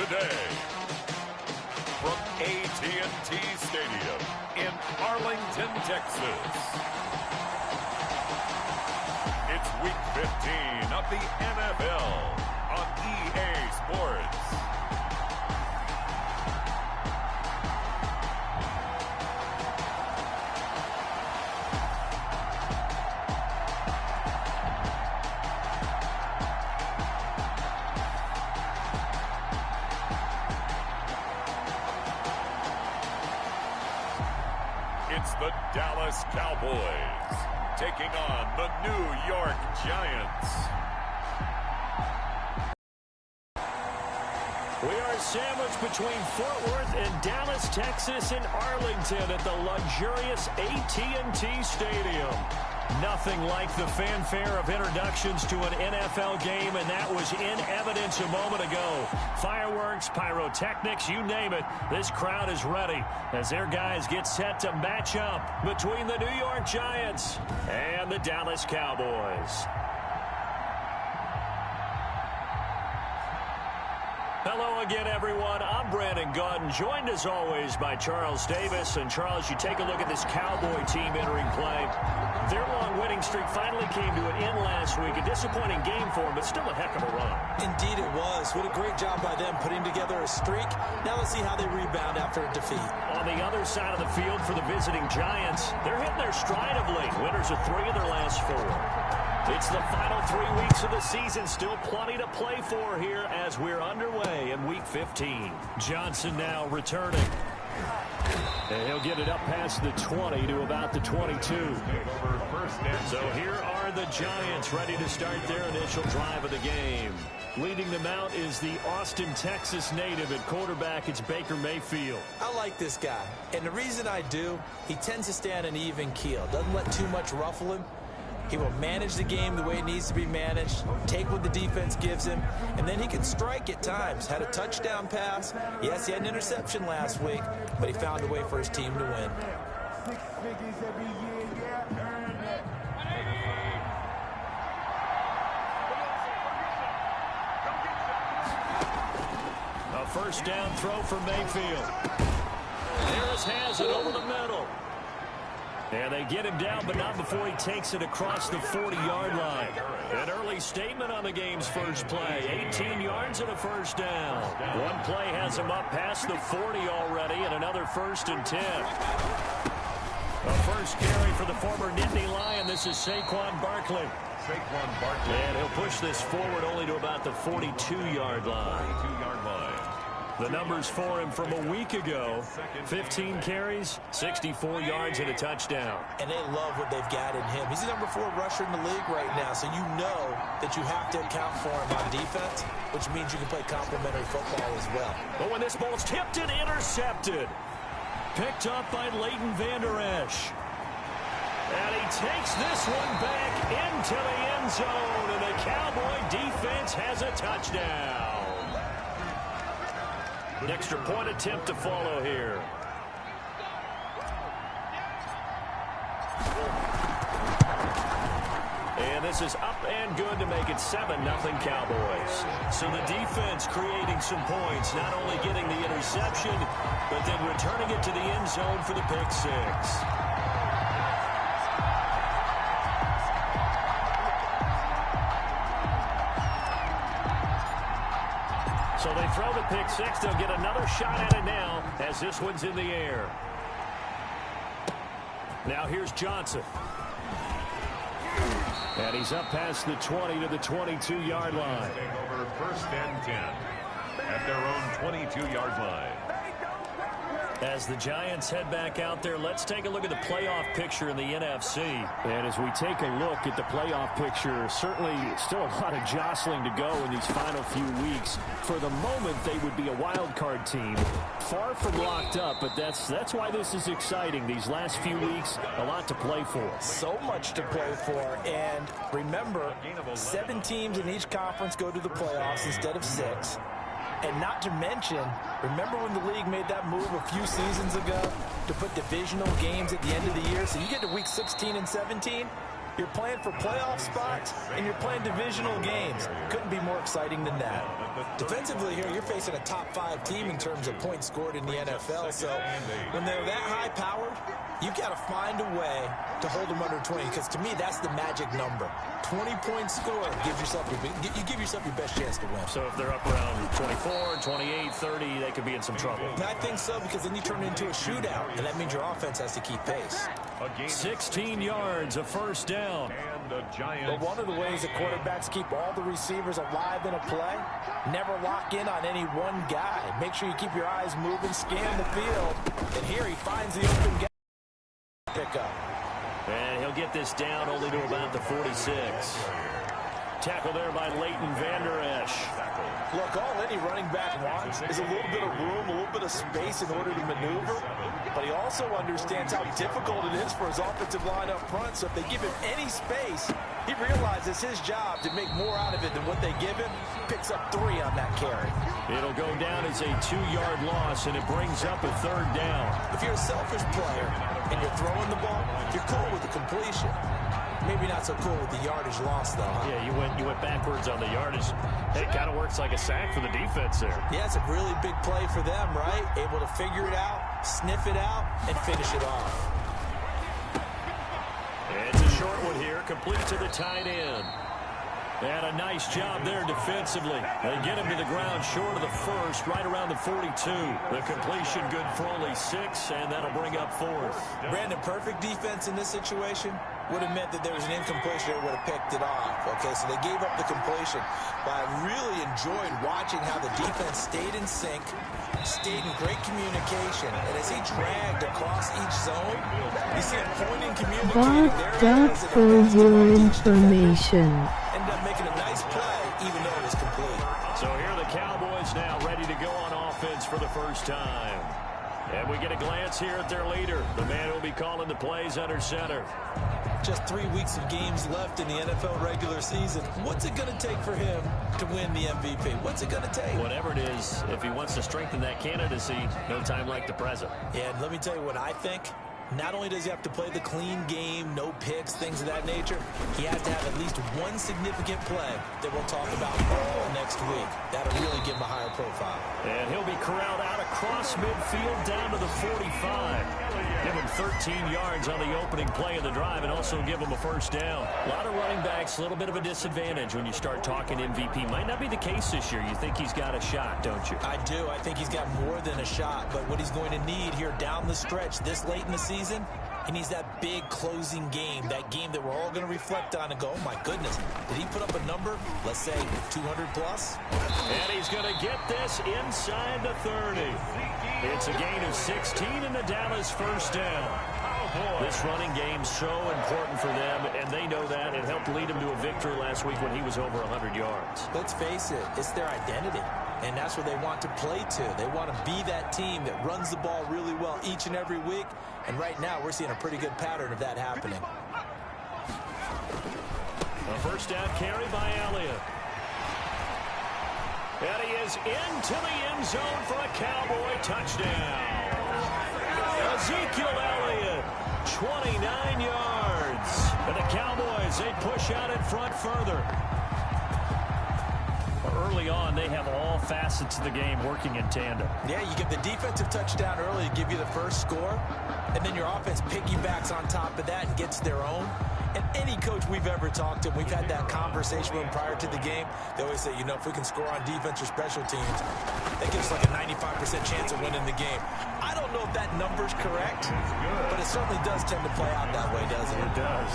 today. From AT&T Stadium in Arlington, Texas. It's Week 15 of the NFL on EA Sports. It's the Dallas Cowboys taking on the New York Giants. We are sandwiched between Fort Worth and Dallas, Texas, and Arlington at the luxurious AT&T Stadium. Nothing like the fanfare of introductions to an NFL game, and that was in evidence a moment ago. Fireworks, pyrotechnics, you name it. This crowd is ready as their guys get set to match up between the New York Giants and the Dallas Cowboys. Hello again, everyone. I'm Brandon Gaudin, joined as always by Charles Davis. And Charles, you take a look at this Cowboy team entering play. Their long winning streak finally came to an end last week. A disappointing game for them, but still a heck of a run. Indeed it was. What a great job by them putting together a streak. Now let's see how they rebound after a defeat. On the other side of the field for the visiting Giants, they're hitting their stride of late. Winners of 3 of their last 4. It's the final 3 weeks of the season. Still plenty to play for here as we're underway in Week 15. Johnson now returning. And he'll get it up past the 20 to about the 22. So here are the Giants ready to start their initial drive of the game. Leading them out is the Austin, Texas native. At quarterback, it's Baker Mayfield. I like this guy. And the reason I do, he tends to stay on an even keel. Doesn't let too much ruffle him. He will manage the game the way it needs to be managed, take what the defense gives him, and then he can strike at times. Had a touchdown pass. Yes, he had an interception last week, but he found a way for his team to win. A first down throw for Mayfield. Harris has it over the middle. And they get him down, but not before he takes it across the 40-yard line. An early statement on the game's first play. 18 yards and a first down. One play has him up past the 40 already, and another 1st and 10. A first carry for the former Nittany Lion. This is Saquon Barkley. And he'll push this forward only to about the 42-yard line. The numbers for him from a week ago: 15 carries, 64 yards, and a touchdown. And they love what they've got in him. He's the number 4 rusher in the league right now, so you know that you have to account for him on defense, which means you can play complementary football as well. But when this ball's tipped and intercepted, picked up by Leighton Vander Esch. And he takes this one back into the end zone, and the Cowboy defense has a touchdown. An extra point attempt to follow here. And this is up and good to make it 7-0 Cowboys. So the defense creating some points, not only getting the interception, but then returning it to the end zone for the pick 6. So they throw the pick 6. They'll get another shot at it now as this one's in the air. Now here's Johnson. And he's up past the 20 to the 22-yard line. Over 1st and 10 at their own 22-yard line. As the Giants head back out there, let's take a look at the playoff picture in the NFC. And as we take a look at the playoff picture, certainly still a lot of jostling to go in these final few weeks. For the moment, they would be a wild card team. Far from locked up, but that's why this is exciting. These last few weeks, a lot to play for. So much to play for. And remember, 7 teams in each conference go to the playoffs instead of 6. And not to mention, remember when the league made that move a few seasons ago to put divisional games at the end of the year? So you get to week 16 and 17, You're playing for playoff spots, and you're playing divisional games. Couldn't be more exciting than that. Defensively here, you're facing a top-5 team in terms of points scored in the NFL. So when they're that high-powered, you've got to find a way to hold them under 20, because to me, that's the magic number. 20 points scored, you give yourself your best chance to win. So if they're up around 24, 28, 30, they could be in some trouble. And I think so, because then you turn it into a shootout, and that means your offense has to keep pace. 16 yards, a first down. But one of the ways that quarterbacks keep all the receivers alive in a play, never lock in on any one guy. Make sure you keep your eyes moving, scan the field, and here he finds the open guy. Pick up. And he'll get this down only to about the 46. Tackle there by Leighton Vander Esch. Look, all any running back wants is a little bit of room, a little bit of space in order to maneuver. But he also understands how difficult it is for his offensive line up front. So if they give him any space, he realizes his job to make more out of it than what they give him. Picks up 3 on that carry. It'll go down as a 2-yard loss, and it brings up a 3rd down. If you're a selfish player and you're throwing the ball, you're cool with the completion. Maybe not so cool with the yardage loss, though, huh? Yeah, you went backwards on the yardage. It kind of works like a sack for the defense there. Yeah, it's a really big play for them, right? Able to figure it out, sniff it out, and finish it off. It's a short one here, complete to the tight end. And a nice job there defensively. They get him to the ground short of the first, right around the 42. The completion good for only 6, and that'll bring up 4th. Brandon, perfect defense in this situation would have meant that there was an incompletion that would have picked it off. Okay, so they gave up the completion. But I really enjoyed watching how the defense stayed in sync, stayed in great communication. And as he dragged across each zone, you see him pointing, communicating. There for your information. Ended up making a nice play, even though it was complete. So here are the Cowboys now ready to go on offense for the first time. And we get a glance here at their leader, the man who will be calling the plays under center. Just 3 weeks of games left in the NFL regular season. What's it going to take for him to win the MVP? What's it going to take? Whatever it is, if he wants to strengthen that candidacy, no time like the present. Yeah, and let me tell you what I think. Not only does he have to play the clean game, no picks, things of that nature, he has to have at least one significant play that we'll talk about all next week. That'll really give him a higher profile. And he'll be corralled out across midfield down to the 45. Give him 13 yards on the opening play of the drive and also give him a first down. A lot of running backs, a little bit of a disadvantage when you start talking MVP. Might not be the case this year. You think he's got a shot, don't you? I do. I think he's got more than a shot. But what he's going to need here down the stretch this late in the season, he needs that big closing game, that game that we're all going to reflect on and go, oh, my goodness, did he put up a number, let's say 200 plus? And he's going to get this inside the 30. It's a gain of 16 in the Dallas first down. This running game so important for them, and they know that. It helped lead him to a victory last week when he was over 100 yards. Let's face it, it's their identity, and that's what they want to play to. They want to be that team that runs the ball really well each and every week, and right now we're seeing a pretty good pattern of that happening. A first down carry by Elliott. And he is into the end zone for a Cowboy touchdown. Ezekiel Elliott, 29 yards. And the Cowboys, they push out in front further. Early on, they have all facets of the game working in tandem. Yeah, you get the defensive touchdown early to give you the first score, and then your offense piggybacks on top of that and gets their own. And any coach we've ever talked to, we've had that conversation with them prior to the game. They always say, you know, if we can score on defense or special teams, that gives us like a 95% chance of winning the game. I don't know if that number's correct, but it certainly does tend to play out that way, doesn't it? It does.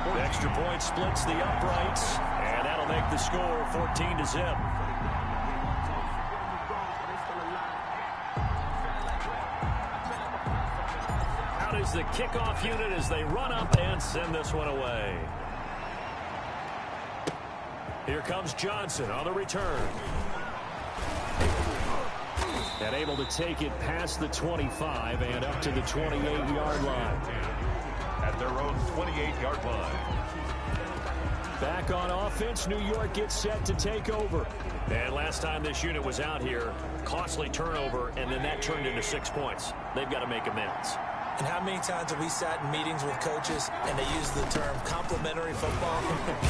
The extra point splits the uprights, and that'll make the score 14-0. Out is the kickoff unit as they run up and send this one away. Here comes Johnson on the return. And able to take it past the 25 and up to the 28-yard line. At their own 28-yard line. Back on offense, New York gets set to take over. And last time this unit was out here, costly turnover, and then that turned into 6 points. They've got to make amends. And how many times have we sat in meetings with coaches and they use the term complementary football?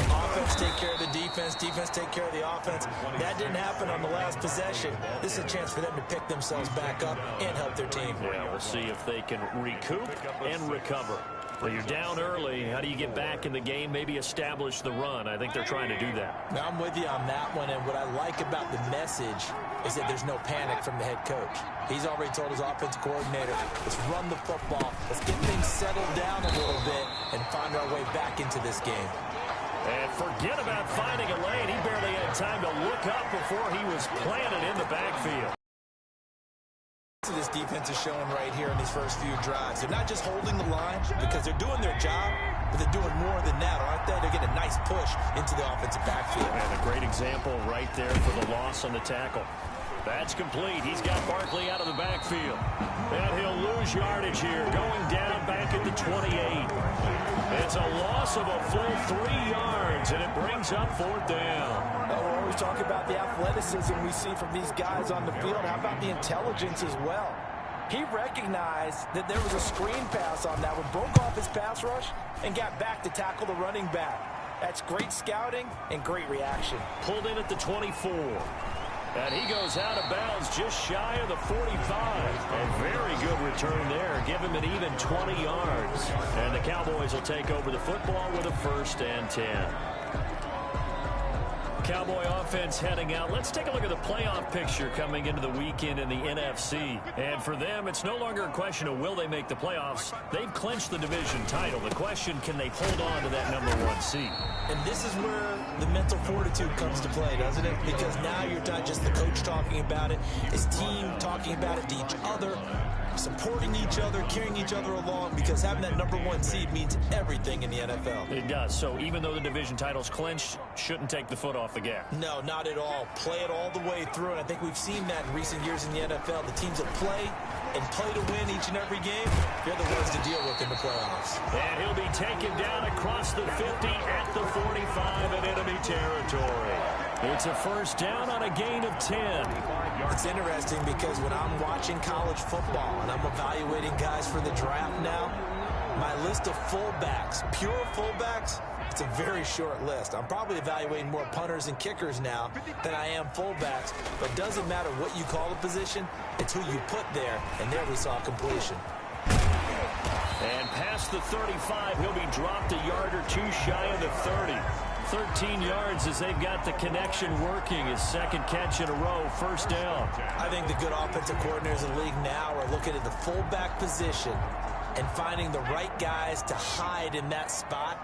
Offense take care of the defense, defense take care of the offense. That didn't happen on the last possession. This is a chance for them to pick themselves back up and help their team. Yeah, we'll see if they can recoup and recover. Well, you're down early. How do you get back in the game, maybe establish the run? I think they're trying to do that. Now, I'm with you on that one, and what I like about the message is that there's no panic from the head coach. He's already told his offensive coordinator, let's run the football, let's get things settled down a little bit and find our way back into this game. And forget about finding a lane. He barely had time to look up before he was planted in the backfield. This defense is showing right here in these first few drives. They're not just holding the line because they're doing their job, but they're doing more than that, aren't they? They're getting a nice push into the offensive backfield. And a great example right there for the loss on the tackle. That's complete. He's got Barkley out of the backfield. And he'll lose yardage here, going down back at the 28. It's a loss of a full 3 yards, and it brings up 4th down. We're always talking about the athleticism we see from these guys on the field. How about the intelligence as well? He recognized that there was a screen pass on that one, broke off his pass rush, and got back to tackle the running back. That's great scouting and great reaction. Pulled in at the 24. And he goes out of bounds just shy of the 45. A very good return there. Give him an even 20 yards. And the Cowboys will take over the football with a 1st and 10. Cowboy offense heading out. Let's take a look at the playoff picture coming into the weekend in the NFC. And for them, it's no longer a question of will they make the playoffs. They've clinched the division title. The question, can they hold on to that #1 seed? And this is where the mental fortitude comes to play, doesn't it? Because now you're not just the coach talking about it, his team talking about it to each other, supporting each other, carrying each other along, because having that #1 seed means everything in the NFL. It does. So even though the division title's clinched, shouldn't take the foot off the gas. No, not at all. Play it all the way through, and I think we've seen that in recent years in the NFL. The teams that play and play to win each and every game, they're the ones to deal with in the playoffs. And he'll be taken down across the 50 at the 45 in enemy territory. It's a 1st down on a gain of 10. It's interesting because when I'm watching college football and I'm evaluating guys for the draft now, my list of fullbacks, pure fullbacks, it's a very short list. I'm probably evaluating more punters and kickers now than I am fullbacks, but it doesn't matter what you call the position, it's who you put there, and there we saw completion. And past the 35, he'll be dropped a yard or two shy of the 30. 13 yards as they've got the connection working. His 2nd catch in a row, 1st down. I think the good offensive coordinators in the league now are looking at the fullback position and finding the right guys to hide in that spot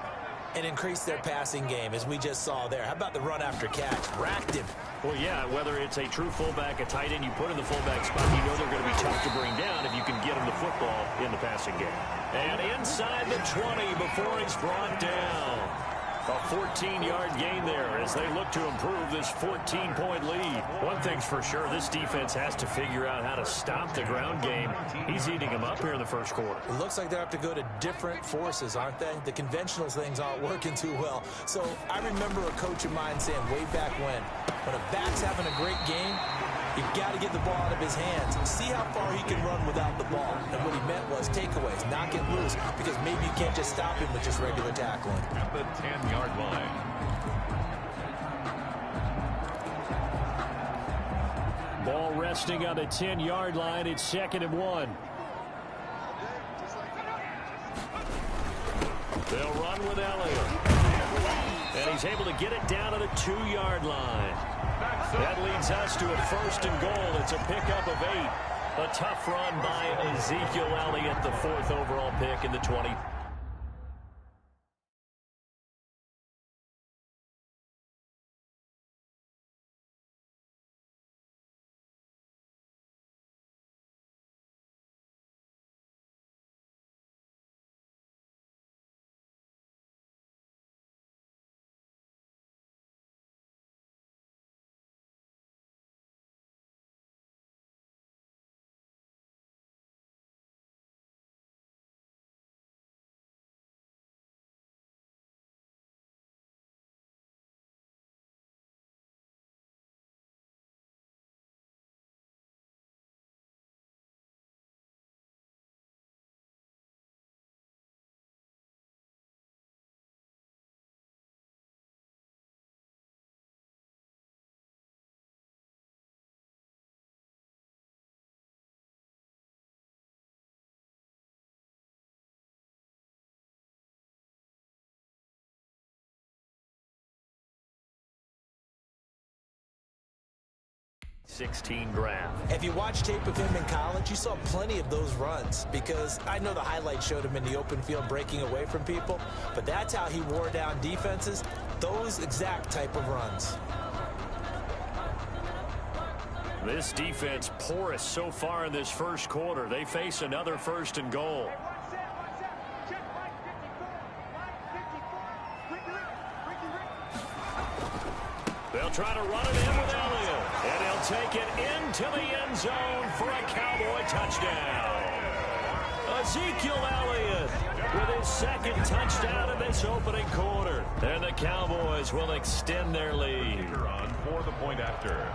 and increase their passing game, as we just saw there. How about the run after catch? Racked him. Well, yeah, whether it's a true fullback, a tight end you put in the fullback spot, you know they're going to be tough to bring down if you can get them the football in the passing game. And inside the 20 before he's brought down. A 14-yard gain there as they look to improve this 14-point lead. One thing's for sure, this defense has to figure out how to stop the ground game. He's eating them up here in the 1st quarter. It looks like they have to go to different forces, aren't they? The conventional things aren't working too well. So I remember a coach of mine saying way back when a back's having a great game, you've got to get the ball out of his hands. See how far he can run without the ball. And what he meant was takeaways, knock it loose, because maybe you can't just stop him with just regular tackling. At the 10-yard line. Ball resting on the 10-yard line. It's 2nd and 1. They'll run with Elliott. And he's able to get it down to the 2-yard line. That leads us to a 1st and goal. It's a pickup of 8. A tough run by Ezekiel Elliott, the 4th overall pick in the 20. 16 draft. If you watch tape of him in college, you saw plenty of those runs, because I know the highlights showed him in the open field breaking away from people, but that's how he wore down defenses, those exact type of runs. This defense porous so far in this first quarter. They face another 1st and goal. They'll try to run it in with Elliott. And he'll take it into the end zone for a Cowboy touchdown. Ezekiel Elliott with his 2nd touchdown in this opening quarter. And the Cowboys will extend their lead. For the point after.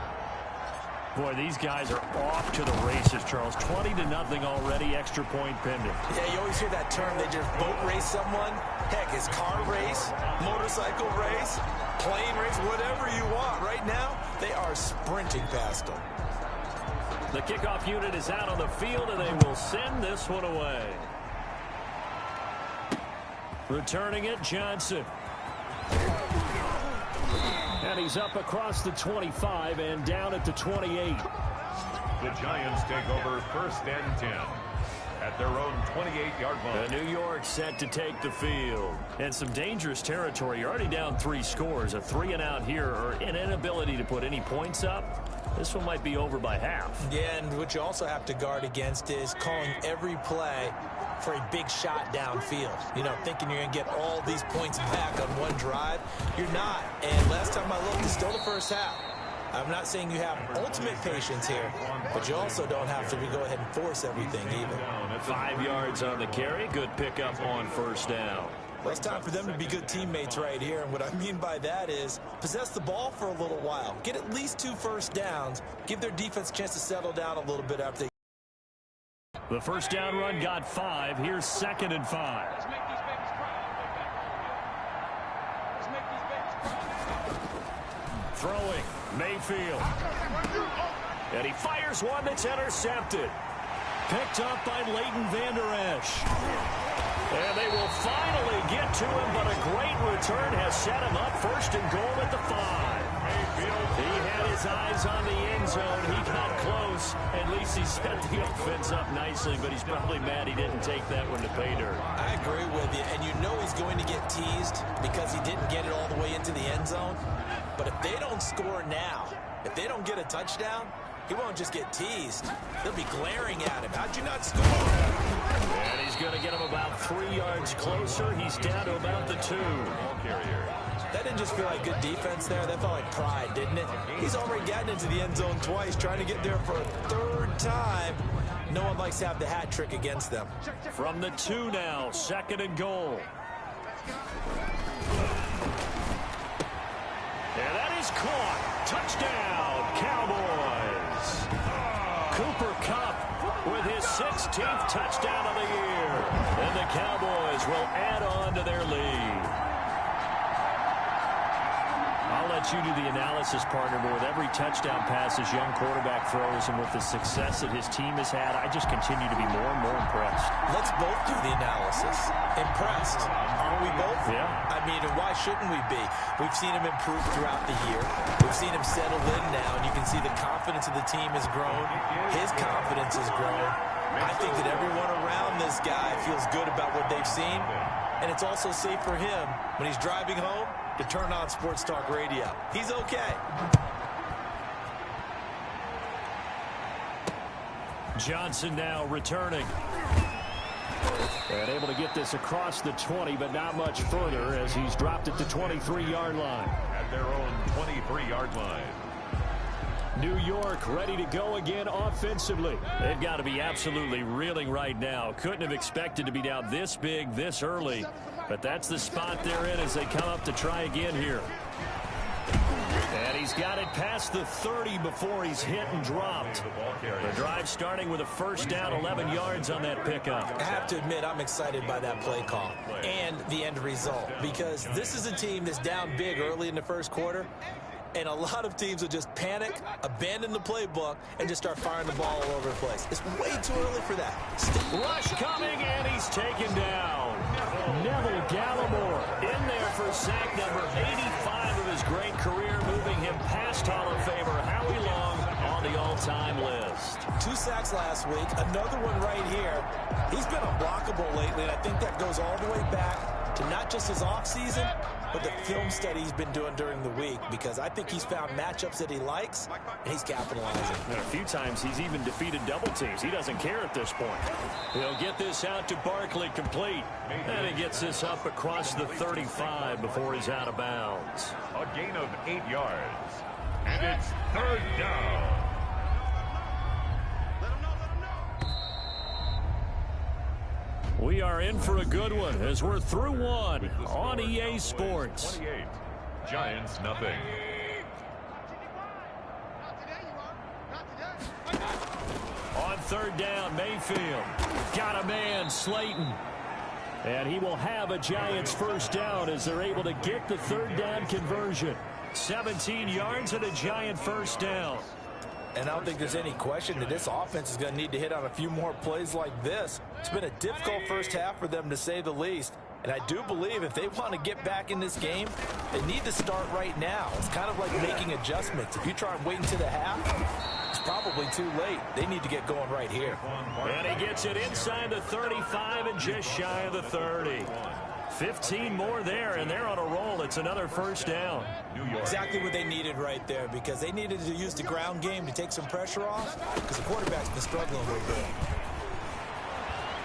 Boy, these guys are off to the races, Charles. 20-0 already, extra point pending. Yeah, you always hear that term, they just boat race someone. Heck, it's car race, motorcycle race, plane race, whatever you want. Right now, they are sprinting past them. The kickoff unit is out on the field, and they will send this one away. Returning it, Johnson. And he's up across the 25 and down at the 28. The Giants take over 1st and 10 at their own 28-yard line. New York set to take the field. And some dangerous territory. You're already down 3 scores. A 3-and-out here, or an inability to put any points up. This one might be over by half. Yeah, and what you also have to guard against is calling every play for a big shot downfield. You know, thinking you're going to get all these points back on one drive. You're not. And last time I looked, it's still the first half. I'm not saying you have ultimate patience here, but you also don't have to go ahead and force everything either. 5 yards on the carry. Good pickup on 1st down. Well, it's time for them to be good teammates right here. And what I mean by that is possess the ball for a little while. Get at least 2 first downs. Give their defense a chance to settle down a little bit after they... The 1st down run got 5. Here's 2nd and 5. Throwing, Mayfield. And he fires one that's intercepted. Picked up by Leighton Vander Esch. And they will finally get to him, but a great return has set him up 1st and goal at the 5. He had his eyes on the end zone. He got close. At least he set the offense up nicely, but he's probably mad he didn't take that one to pay dirt. I agree with you, and you know he's going to get teased because he didn't get it all the way into the end zone. But if they don't score now, if they don't get a touchdown, he won't just get teased. They'll be glaring at him. How'd you not score? And he's going to get him about 3 yards closer. He's down to about the 2. That didn't just feel like good defense there. That felt like pride, didn't it? He's already gotten into the end zone twice, trying to get there for a 3rd time. No one likes to have the hat trick against them. From the 2 now, 2nd and goal. And that is caught. Touchdown, Cowboys. Cooper Kupp with his 16th touchdown of the year. And the Cowboys will add on to their lead. I'll let you do the analysis, partner, but with every touchdown pass his young quarterback throws and with the success that his team has had, I just continue to be more and more impressed. Let's both do the analysis. Impressed. Aren't we both? Yeah. I mean, and why shouldn't we be? We've seen him improve throughout the year. We've seen him settle in now, and you can see the confidence of the team has grown. His confidence has grown. I think that everyone around this guy feels good about what they've seen, and it's also safe for him when he's driving home to turn on Sports Talk Radio. He's okay. Johnson now returning. And able to get this across the 20, but not much further as he's dropped at the 23-yard line. At their own 23-yard line. New York ready to go again offensively. They've got to be absolutely reeling right now. Couldn't have expected to be down this big, this early. But that's the spot they're in as they come up to try again here. And he's got it past the 30 before he's hit and dropped. The drive starting with a 1st down, 11 yards on that pickup. I have to admit, I'm excited by that play call and the end result, because this is a team that's down big early in the 1st quarter. And a lot of teams will just panic, abandon the playbook, and just start firing the ball all over the place. It's way too early for that. Rush coming, and he's taken down. Neville Gallimore in there for sack number 85 of his great career, moving him past Hall of Famer Howie Long on all-time list. 2 sacks last week, another one right here. He's been unblockable lately, and I think that goes all the way back to not just his offseason, but the film study he's been doing during the week, because I think he's found matchups that he likes, and he's capitalizing. And a few times he's even defeated double teams. He doesn't care at this point. He'll get this out to Barkley complete. And he gets this up across the 35 before he's out of bounds. A gain of 8 yards. And it's 3rd down. We are in for a good one as we're through one on EA Sports. 28. Giants nothing. On 3rd down, Mayfield. Got a man, Slayton. And he will have a Giants first down as they're able to get the 3rd down conversion. 17 yards and a Giant first down. And I don't think there's any question that this offense is going to need to hit on a few more plays like this. It's been a difficult first half for them, to say the least. And I do believe if they want to get back in this game, they need to start right now. It's kind of like making adjustments. If you try and wait until the half, it's probably too late. They need to get going right here. And he gets it inside the 35 and just shy of the 30. 15 more there, and they're on a roll. It's another first down. Exactly what they needed right there, because they needed to use the ground game to take some pressure off, because the quarterback's been struggling a little bit.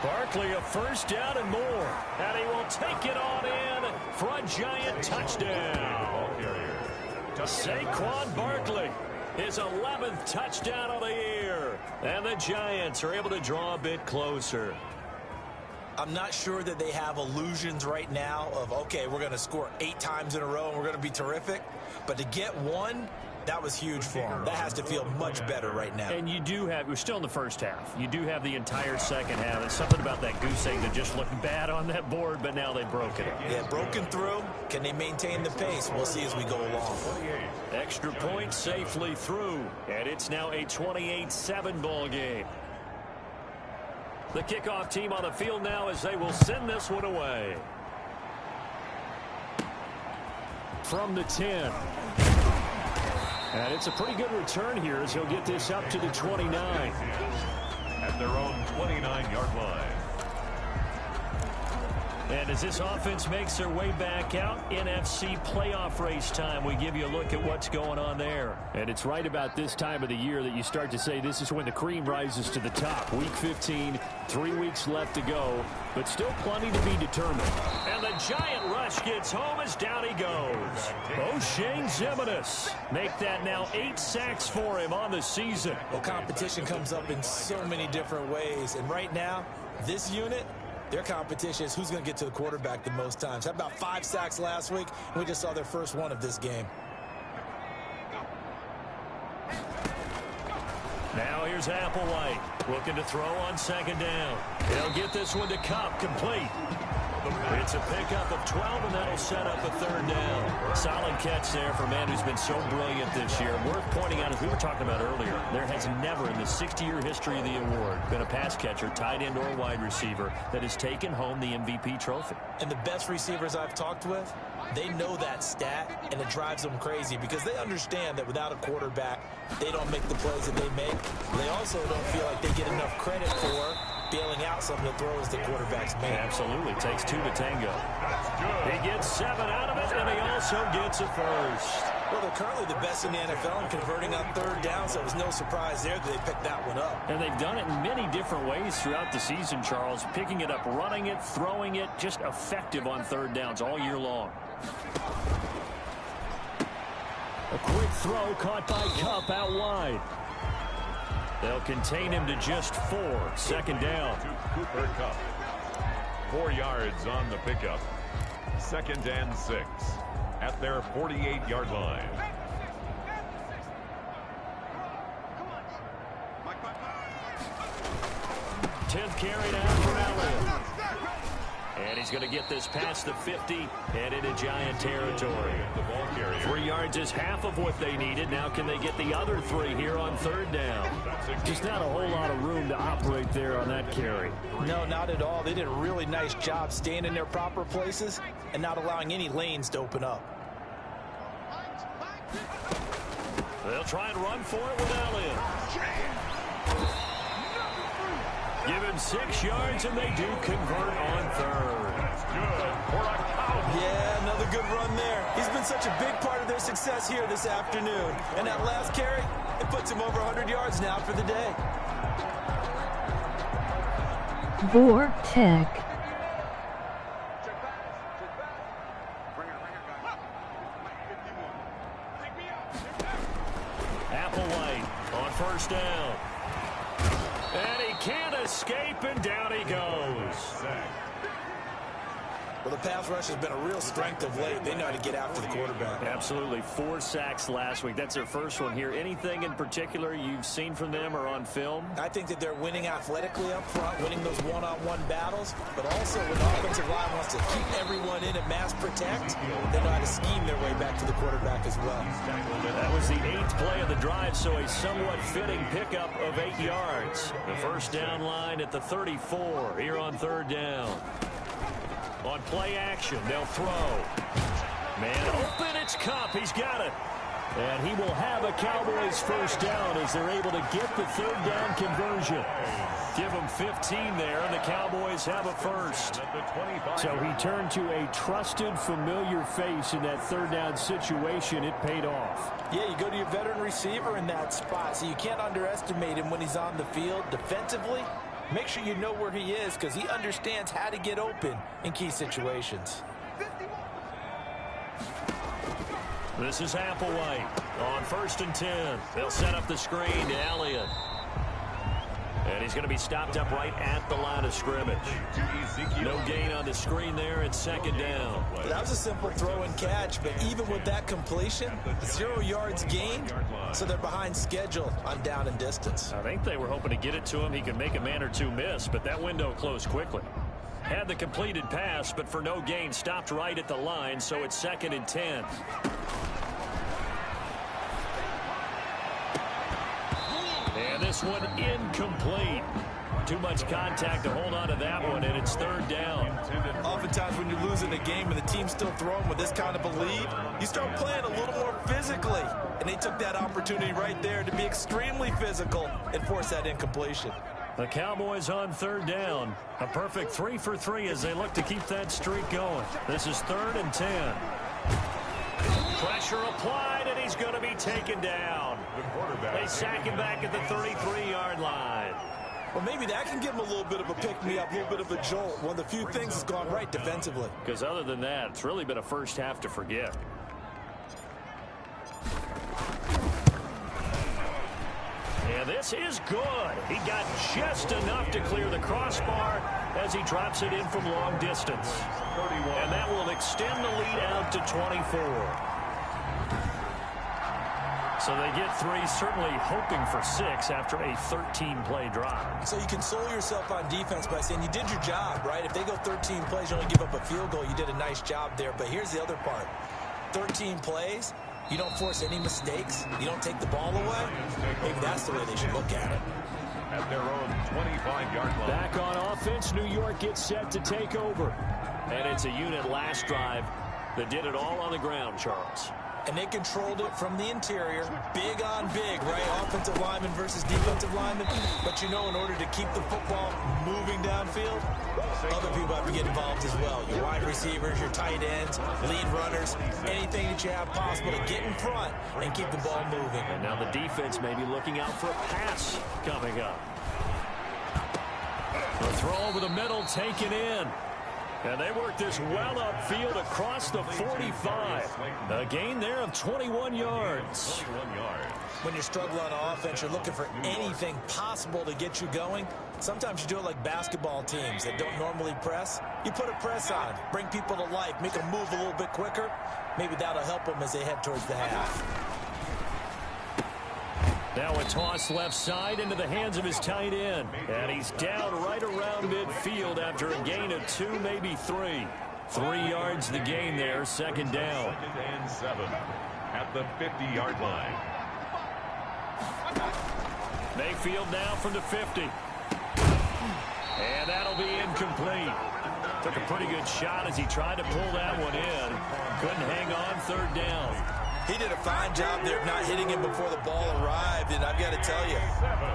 Barkley, a first down and more. And he will take it on in for a Giant touchdown. Saquon Barkley, his 11th touchdown of the year. And the Giants are able to draw a bit closer. I'm not sure that they have illusions right now of, okay, we're going to score 8 times in a row and we're going to be terrific. But to get one, that was huge for them. That has to feel much better right now. And you do have, we're still in the first half. You do have the entire second half. There's something about that goose egg that just looked bad on that board, but now they've broken it. Yeah, broken through. Can they maintain the pace? We'll see as we go along. Extra point safely through. And it's now a 28-7 ball game. The kickoff team on the field now as they will send this one away. From the 10. And it's a pretty good return here as he'll get this up to the 29. At their own 29-yard line. And as this offense makes their way back out, NFC playoff race time, we give you a look at what's going on there. And it's right about this time of the year that you start to say this is when the cream rises to the top. Week 15, 3 weeks left to go, but still plenty to be determined. And the Giant rush gets home as down he goes. O'Shane Ximines make that now 8 sacks for him on the season. Well, competition comes up in so many different ways. And right now, this unit, their competition is who's going to get to the quarterback the most times. How about 5 sacks last week? We just saw their first one of this game. Now here's Applewhite looking to throw on 2nd down. He'll get this one to Kupp, complete. It's a pickup of 12, and that'll set up a 3rd down. Solid catch there for a man who's been so brilliant this year. Worth pointing out, as we were talking about earlier, there has never in the 60-year history of the award been a pass catcher, tight end, or wide receiver that has taken home the MVP trophy. And the best receivers I've talked with, they know that stat, and it drives them crazy because they understand that without a quarterback, they don't make the plays that they make. They also don't feel like they get enough credit for bailing out some of the throws the quarterbacks make. Absolutely. Takes 2 to tango. He gets 7 out of it, and he also gets a first. Well, they're currently the best in the NFL in converting on 3rd down, so it was no surprise there that they picked that one up. And they've done it in many different ways throughout the season, Charles. Picking it up, running it, throwing it, just effective on 3rd downs all year long. A quick throw caught by Kupp out wide. They'll contain him to just 4. 2nd down. To Cooper Kupp. 4 yards on the pickup. 2nd and 6 at their 48-yard line. Tenth carry down for Elliott. And he's going to get this past the 50 and into Giant territory. The ball carrier. 3 yards is half of what they needed. Now can they get the other 3 here on 3rd down? Just not a whole lot of room to operate there on that carry. No, not at all. They did a really nice job staying in their proper places and not allowing any lanes to open up. They'll try and run for it with Elliott. Give him 6 yards, and they do convert on third. That's good for a Cowboy. Yeah, another good run there. He's been such a big part of their success here this afternoon. And that last carry, it puts him over 100 yards now for the day. Vortec. Applewhite on first down. And he can't escape, and down he goes. Well, the pass rush has been a real strength of late. They know how to get after the quarterback. Absolutely. 4 sacks last week. That's their first one here. Anything in particular you've seen from them or on film? I think that they're winning athletically up front, winning those one-on-one battles, but also when the offensive line wants to keep everyone in and mass protect, they know how to scheme their way back to the quarterback as well. That was the 8th play of the drive, so a somewhat fitting pickup of 8 yards. The first down line at the 34 here on third down. On play action, they'll throw. Man open, it's Kupp. He's got it. And he will have a Cowboys first down as they're able to get the third down conversion. Give them 15 there, and the Cowboys have a first. So he turned to a trusted, familiar face in that third down situation. It paid off. Yeah, you go to your veteran receiver in that spot, so you can't underestimate him when he's on the field defensively. Make sure you know where he is because he understands how to get open in key situations. This is Applewhite on 1st and 10. They'll set up the screen to Elliott. And he's going to be stopped up right at the line of scrimmage. No gain on the screen there. It's 2nd down. That was a simple throw and catch, but even with that completion, 0 yards gained, so they're behind schedule on down and distance. I think they were hoping to get it to him. He could make a man or two miss, but that window closed quickly. Had the completed pass, but for no gain, stopped right at the line, so it's 2nd and 10. And this one incomplete. Too much contact to hold on to that one, and it's 3rd down. Oftentimes when you're losing a game and the team's still throwing with this kind of a lead, you start playing a little more physically. And they took that opportunity right there to be extremely physical and force that incompletion. The Cowboys on 3rd down. A perfect 3 for 3 as they look to keep that streak going. This is 3rd and 10. Pressure applied, and he's going to be taken down. They sack him back at the 33-yard line. Well, maybe that can give him a little bit of a pick-me-up, a little bit of a jolt. One of the few things that's gone right defensively. Because other than that, it's really been a first half to forget. And this is good. He got just enough to clear the crossbar as he drops it in from long distance. And that will extend the lead out to 24. So they get 3, certainly hoping for 6 after a 13-play drive. So you console yourself on defense by saying you did your job, right? If they go 13 plays, you only give up a field goal, you did a nice job there. But here's the other part. 13 plays, you don't force any mistakes, you don't take the ball away. Maybe that's the way they should look at it. At their own 25-yard line. Back on offense, New York gets set to take over. And it's a unit last drive that did it all on the ground, Charles. And they controlled it from the interior, big on big, right? Offensive lineman versus defensive lineman. But you know, in order to keep the football moving downfield, other people have to get involved as well. Your wide receivers, your tight ends, lead runners, anything that you have possible to get in front and keep the ball moving. And now the defense may be looking out for a pass coming up. The throw over the middle taken in. And they work this well upfield across the 45. A gain there of 21 yards. When you're struggling on offense, you're looking for anything possible to get you going. Sometimes you do it like basketball teams that don't normally press. You put a press on, bring people to life, make them move a little bit quicker. Maybe that'll help them as they head towards the half. Now a toss left side into the hands of his tight end. And he's down right around midfield after a gain of 2, maybe 3. 3 yards the gain there, 2nd down. 2nd and 7 at the 50-yard line. Mayfield now from the 50. And that'll be incomplete. Took a pretty good shot as he tried to pull that one in. Couldn't hang on, 3rd down. He did a fine job there of not hitting him before the ball arrived, and I've got to tell you,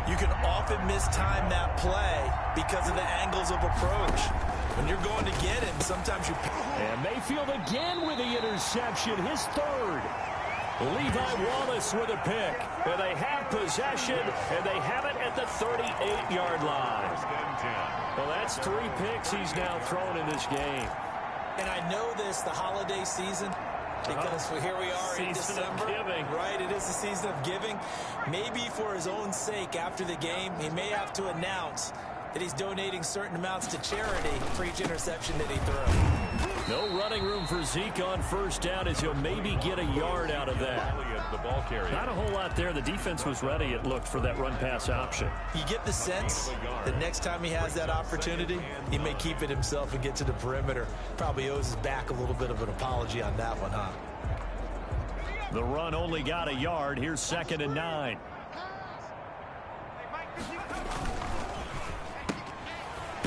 you can often mistime that play because of the angles of approach. When you're going to get him, sometimes you... And Mayfield again with the interception, his third. Levi Wallace with a pick. And they have possession, and they have it at the 38-yard line. Well, that's 3 picks he's now thrown in this game. And I know this, the holiday season, because here we are in December. Right, it is the season of giving. Maybe for his own sake, after the game, he may have to announce that he's donating certain amounts to charity for each interception that he threw. No running room for Zeke on first down as he'll maybe get a yard out of that. Not a whole lot there. The defense was ready, it looked, for that run-pass option. You get the sense that next time he has that opportunity, he may keep it himself and get to the perimeter. Probably owes his back a little bit of an apology on that one, huh? The run only got a yard. Here's 2nd and 9.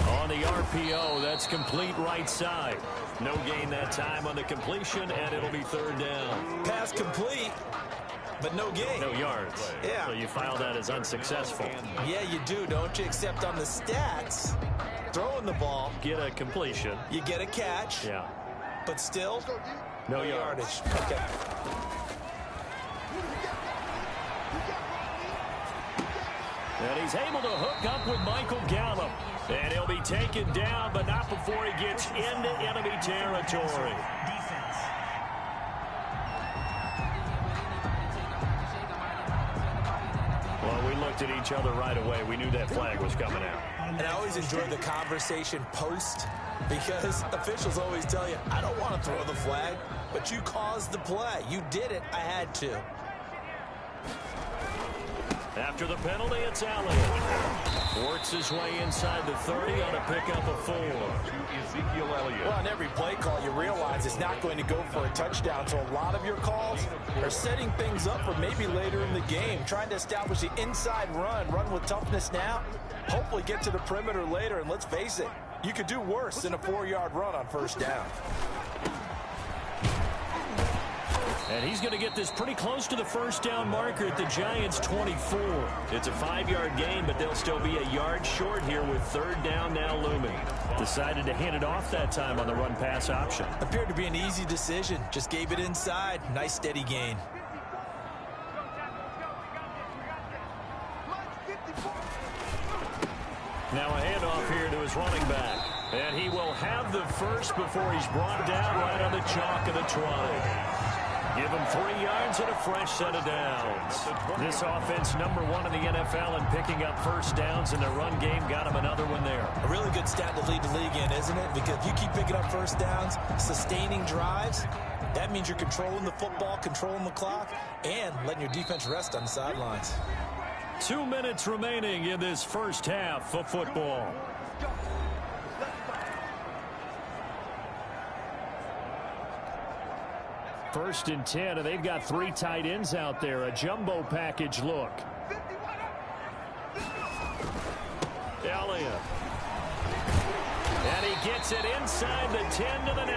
On the RPO, that's complete right side. No gain that time on the completion, and it'll be 3rd down. Pass complete, but no gain. No yards. Yeah. So you file that as unsuccessful. Yeah, you do, don't you? Except on the stats, throwing the ball. Get a completion. You get a catch. Yeah. But still, no yardage. Okay. And he's able to hook up with Michael Gallup. And he'll be taken down, but not before he gets into enemy territory. Well, we looked at each other right away. We knew that flag was coming out. And I always enjoy the conversation post, because officials always tell you, I don't want to throw the flag, but you caused the play. You did it. I had to. After the penalty, it's Elliott. Works his way inside the 30 on a pickup of 4. Ezekiel Elliott. Well, on every play call, you realize it's not going to go for a touchdown. So a lot of your calls are setting things up for maybe later in the game, trying to establish the inside run with toughness now, hopefully get to the perimeter later. And let's face it, you could do worse than a 4-yard run on first down. And he's going to get this pretty close to the first down marker at the Giants' 24. It's a 5-yard gain, but they'll still be a yard short here with 3rd down now looming. Decided to hand it off that time on the run-pass option. Appeared to be an easy decision. Just gave it inside. Nice steady gain. Now a handoff here to his running back. And he will have the first before he's brought down right on the chalk of the 20. Give him 3 yards and a fresh set of downs. This offense, number 1 in the NFL in picking up first downs in the run game. Got him another one there. A really good stat to lead the league in, isn't it? Because if you keep picking up first downs, sustaining drives, that means you're controlling the football, controlling the clock, and letting your defense rest on the sidelines. 2 minutes remaining in this first half of football. First and 10, and they've got 3 tight ends out there. A jumbo package look. Elliott. And he gets it inside the 10 to the 9.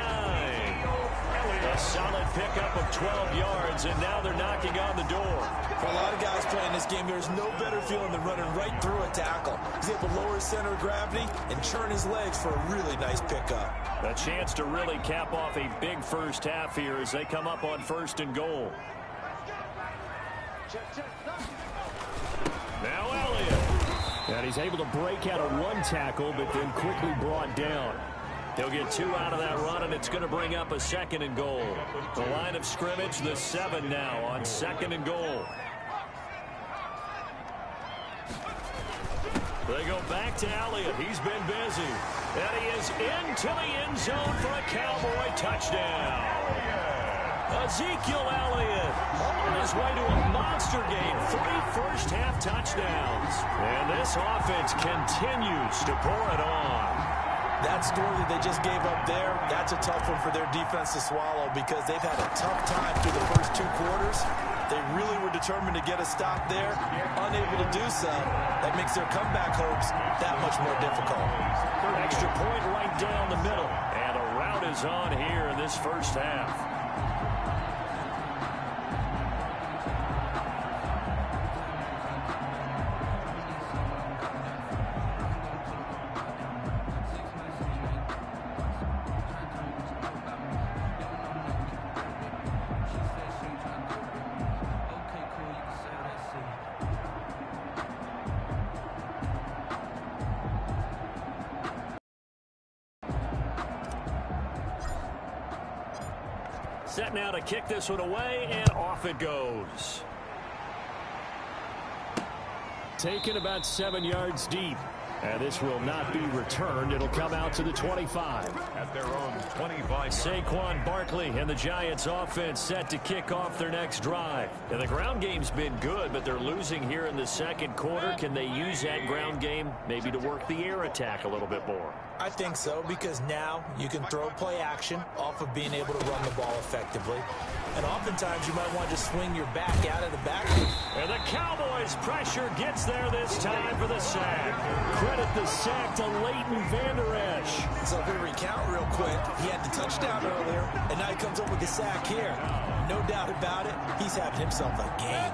A solid pickup of 12 yards, and now they're knocking on the door. For a lot of guys playing this game, there's no better feeling than running right through a tackle. He's able to lower his center of gravity and churn his legs for a really nice pickup. A chance to really cap off a big first half here as they come up on 1st and goal. Now Elliott. And he's able to break out a 1 tackle, but then quickly brought down. He'll get 2 out of that run, and it's going to bring up a 2nd and goal. The line of scrimmage, the 7 now on 2nd and goal. They go back to Elliott. He's been busy. And he is into the end zone for a Cowboy touchdown. Ezekiel Elliott on his way to a monster game. 3 first-half touchdowns. And this offense continues to pour it on. That score that they just gave up there, that's a tough one for their defense to swallow because they've had a tough time through the first 2 quarters. They really were determined to get a stop there. Unable to do so, that makes their comeback hopes that much more difficult. Extra point right down the middle. And a route is on here in this first half. Set now to kick this one away, and off it goes. Taken about 7 yards deep. And this will not be returned. It'll come out to the 25. At their own 25. Saquon Barkley and the Giants offense set to kick off their next drive. And the ground game's been good, but they're losing here in the second quarter. Can they use that ground game maybe to work the air attack a little bit more? I think so, because now you can throw play action off of being able to run the ball effectively. And oftentimes you might want to swing your back out of the backfield. And the Cowboys pressure gets there this time for the sack. Credit the sack to Leighton Vander Esch. So if we recount real quick, he had the touchdown earlier, and now he comes up with the sack here. No doubt about it, he's having himself a game.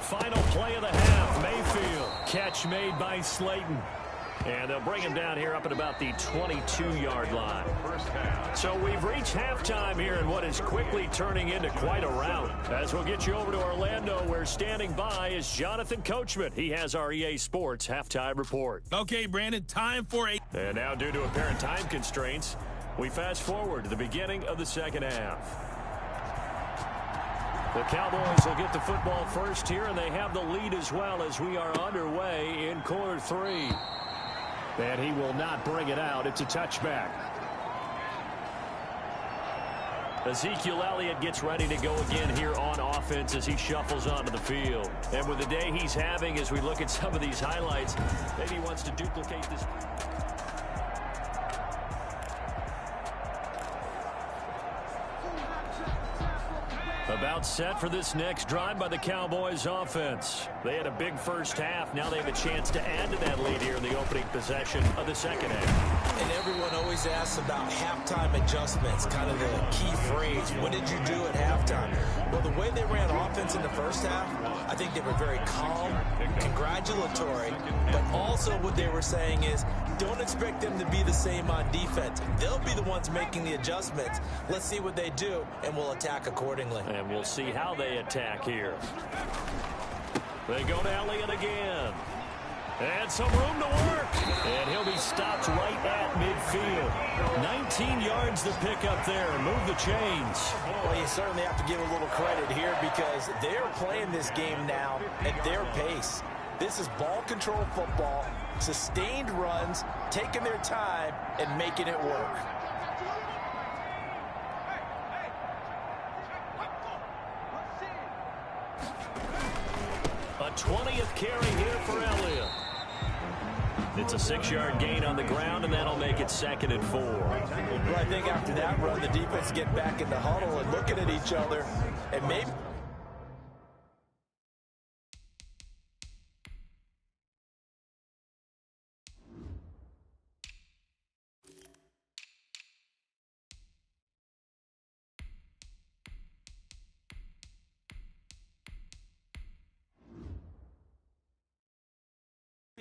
Final play of the half, Mayfield. Catch made by Slayton. And they'll bring him down here up at about the 22-yard line. So we've reached halftime here in what is quickly turning into quite a rout. As we'll get you over to Orlando, where standing by is Jonathan Coachman. He has our EA Sports halftime report. Okay, Brandon, time for a... And now, due to apparent time constraints, we fast forward to the beginning of the second half. The Cowboys will get the football first here, and they have the lead as well as we are underway in quarter 3. And he will not bring it out. It's a touchback. Ezekiel Elliott gets ready to go again here on offense as he shuffles onto the field. And with the day he's having, as we look at some of these highlights, maybe he wants to duplicate this. About set for this next drive by the Cowboys offense. They had a big first half. Now they have a chance to add to that lead here in the opening possession of the second half. And everyone always asks about halftime adjustments, kind of the key phrase. What did you do at halftime? Well, the way they ran offense in the first half, I think they were very calm, congratulatory, but also what they were saying is, don't expect them to be the same on defense. They'll be the ones making the adjustments. Let's see what they do, and we'll attack accordingly. And we'll see how they attack here. They go to Elliott again. And some room to work. And he'll be stopped right at midfield. 19 yards to pick up there. Move the chains. Well, you certainly have to give a little credit here because they're playing this game now at their pace. This is ball control football, sustained runs, taking their time, and making it work. A 20th carry here for Elliott. It's a 6-yard gain on the ground, and that'll make it 2nd and 4. Well, I think after that run, the defense get back in the huddle and looking at each other, and maybe...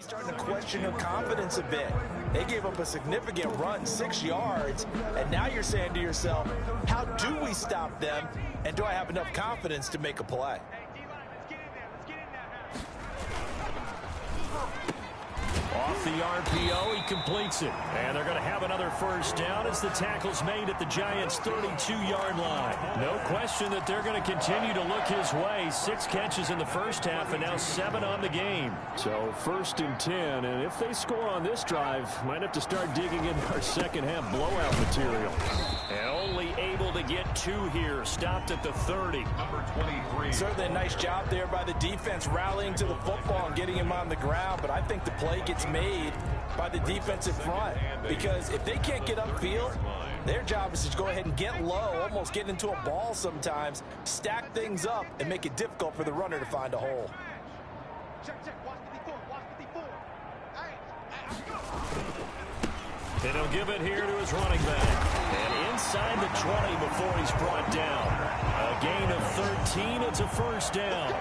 starting to question their confidence a bit. They gave up a significant run, 6 yards, and now you're saying to yourself, how do we stop them, and do I have enough confidence to make a play? Off the RPO, he completes it. And they're going to have another first down as the tackle's made at the Giants' 32-yard line. No question that they're going to continue to look his way. 6 catches in the first half and now 7 on the game. So 1st and 10, and if they score on this drive, might have to start digging in our second half blowout material. And only able to get 2 here, stopped at the 30. Number 23. Certainly a nice job there by the defense rallying to the football and getting him on the ground, but I think the play gets made by the defensive front because if they can't get upfield, their job is to go ahead and get low, almost get into a ball sometimes, stack things up, and make it difficult for the runner to find a hole. And he'll give it here to his running back. And inside the 20 before he's brought down. A gain of 13. It's a first down.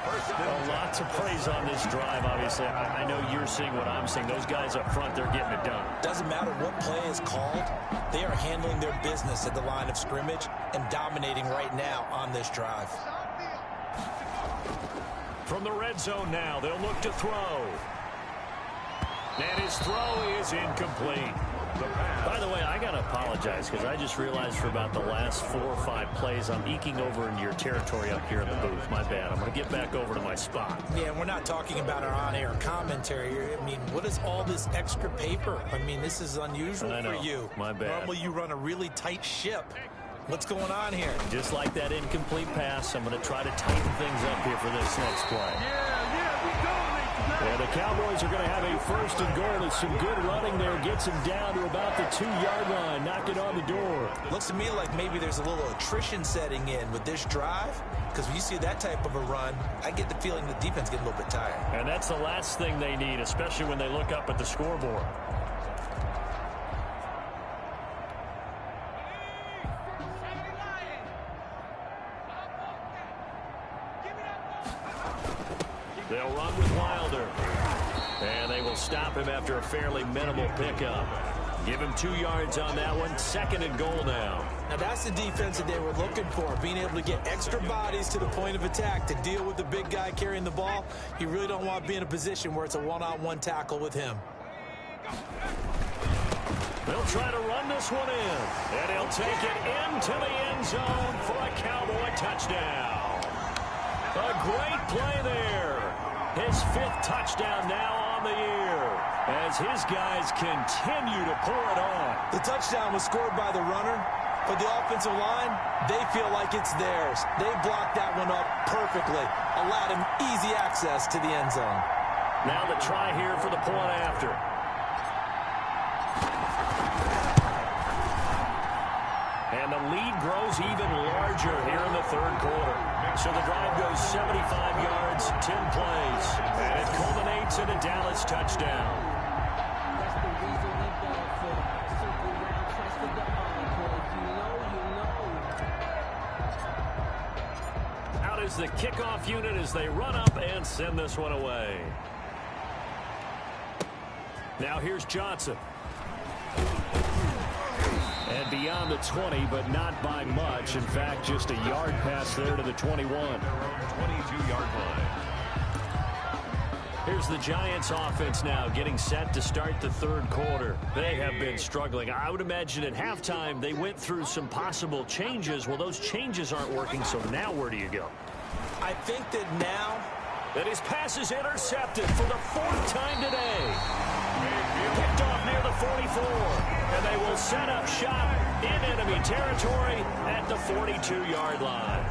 A lot to praise on this drive, obviously. I know you're seeing what I'm seeing. Those guys up front, they're getting it done. Doesn't matter what play is called. They are handling their business at the line of scrimmage and dominating right now on this drive. From the red zone now, they'll look to throw. And his throw is incomplete. By the way, I got to apologize because I just realized for about the last 4 or 5 plays I'm eking over into your territory up here in the booth. My bad. I'm going to get back over to my spot. Yeah, we're not talking about our on-air commentary here. I mean, what is all this extra paper? I mean, this is unusual for you. My bad. Normally you run a really tight ship. What's going on here? Just like that incomplete pass, I'm going to try to tighten things up here for this next play. And the Cowboys are going to have a 1st and goal. There's some good running there. Gets him down to about the 2-yard line. Knock it on the door. Looks to me like maybe there's a little attrition setting in with this drive. Because when you see that type of a run, I get the feeling the defense gets a little bit tired. And that's the last thing they need, especially when they look up at the scoreboard. They'll run with Wilder. And they will stop him after a fairly minimal pickup. Give him 2 yards on that one. 2nd and goal now. Now that's the defense that they were looking for, being able to get extra bodies to the point of attack to deal with the big guy carrying the ball. You really don't want to be in a position where it's a one-on-one tackle with him. They'll try to run this one in. And he'll take it into the end zone for a Cowboy touchdown. A great play there. His 5th touchdown now on the year as his guys continue to pour it on. The touchdown was scored by the runner, but the offensive line, they feel like it's theirs. They blocked that one up perfectly, allowed him easy access to the end zone. Now the try here for the point after. And the lead grows even larger here in the 3rd quarter. So the drive goes 75 yards, 10 plays, and it culminates in a Dallas touchdown. Out is the kickoff unit as they run up and send this one away. Now here's Johnson. And beyond the 20, but not by much. In fact, just a yard pass there to the 21. 22-yard line. Here's the Giants offense now getting set to start the 3rd quarter. They have been struggling. I would imagine at halftime they went through some possible changes. Well, those changes aren't working, so now where do you go? I think that now that his pass is intercepted for the 4th time today. Picked off near the 44, and they will set up shop in enemy territory at the 42-yard line.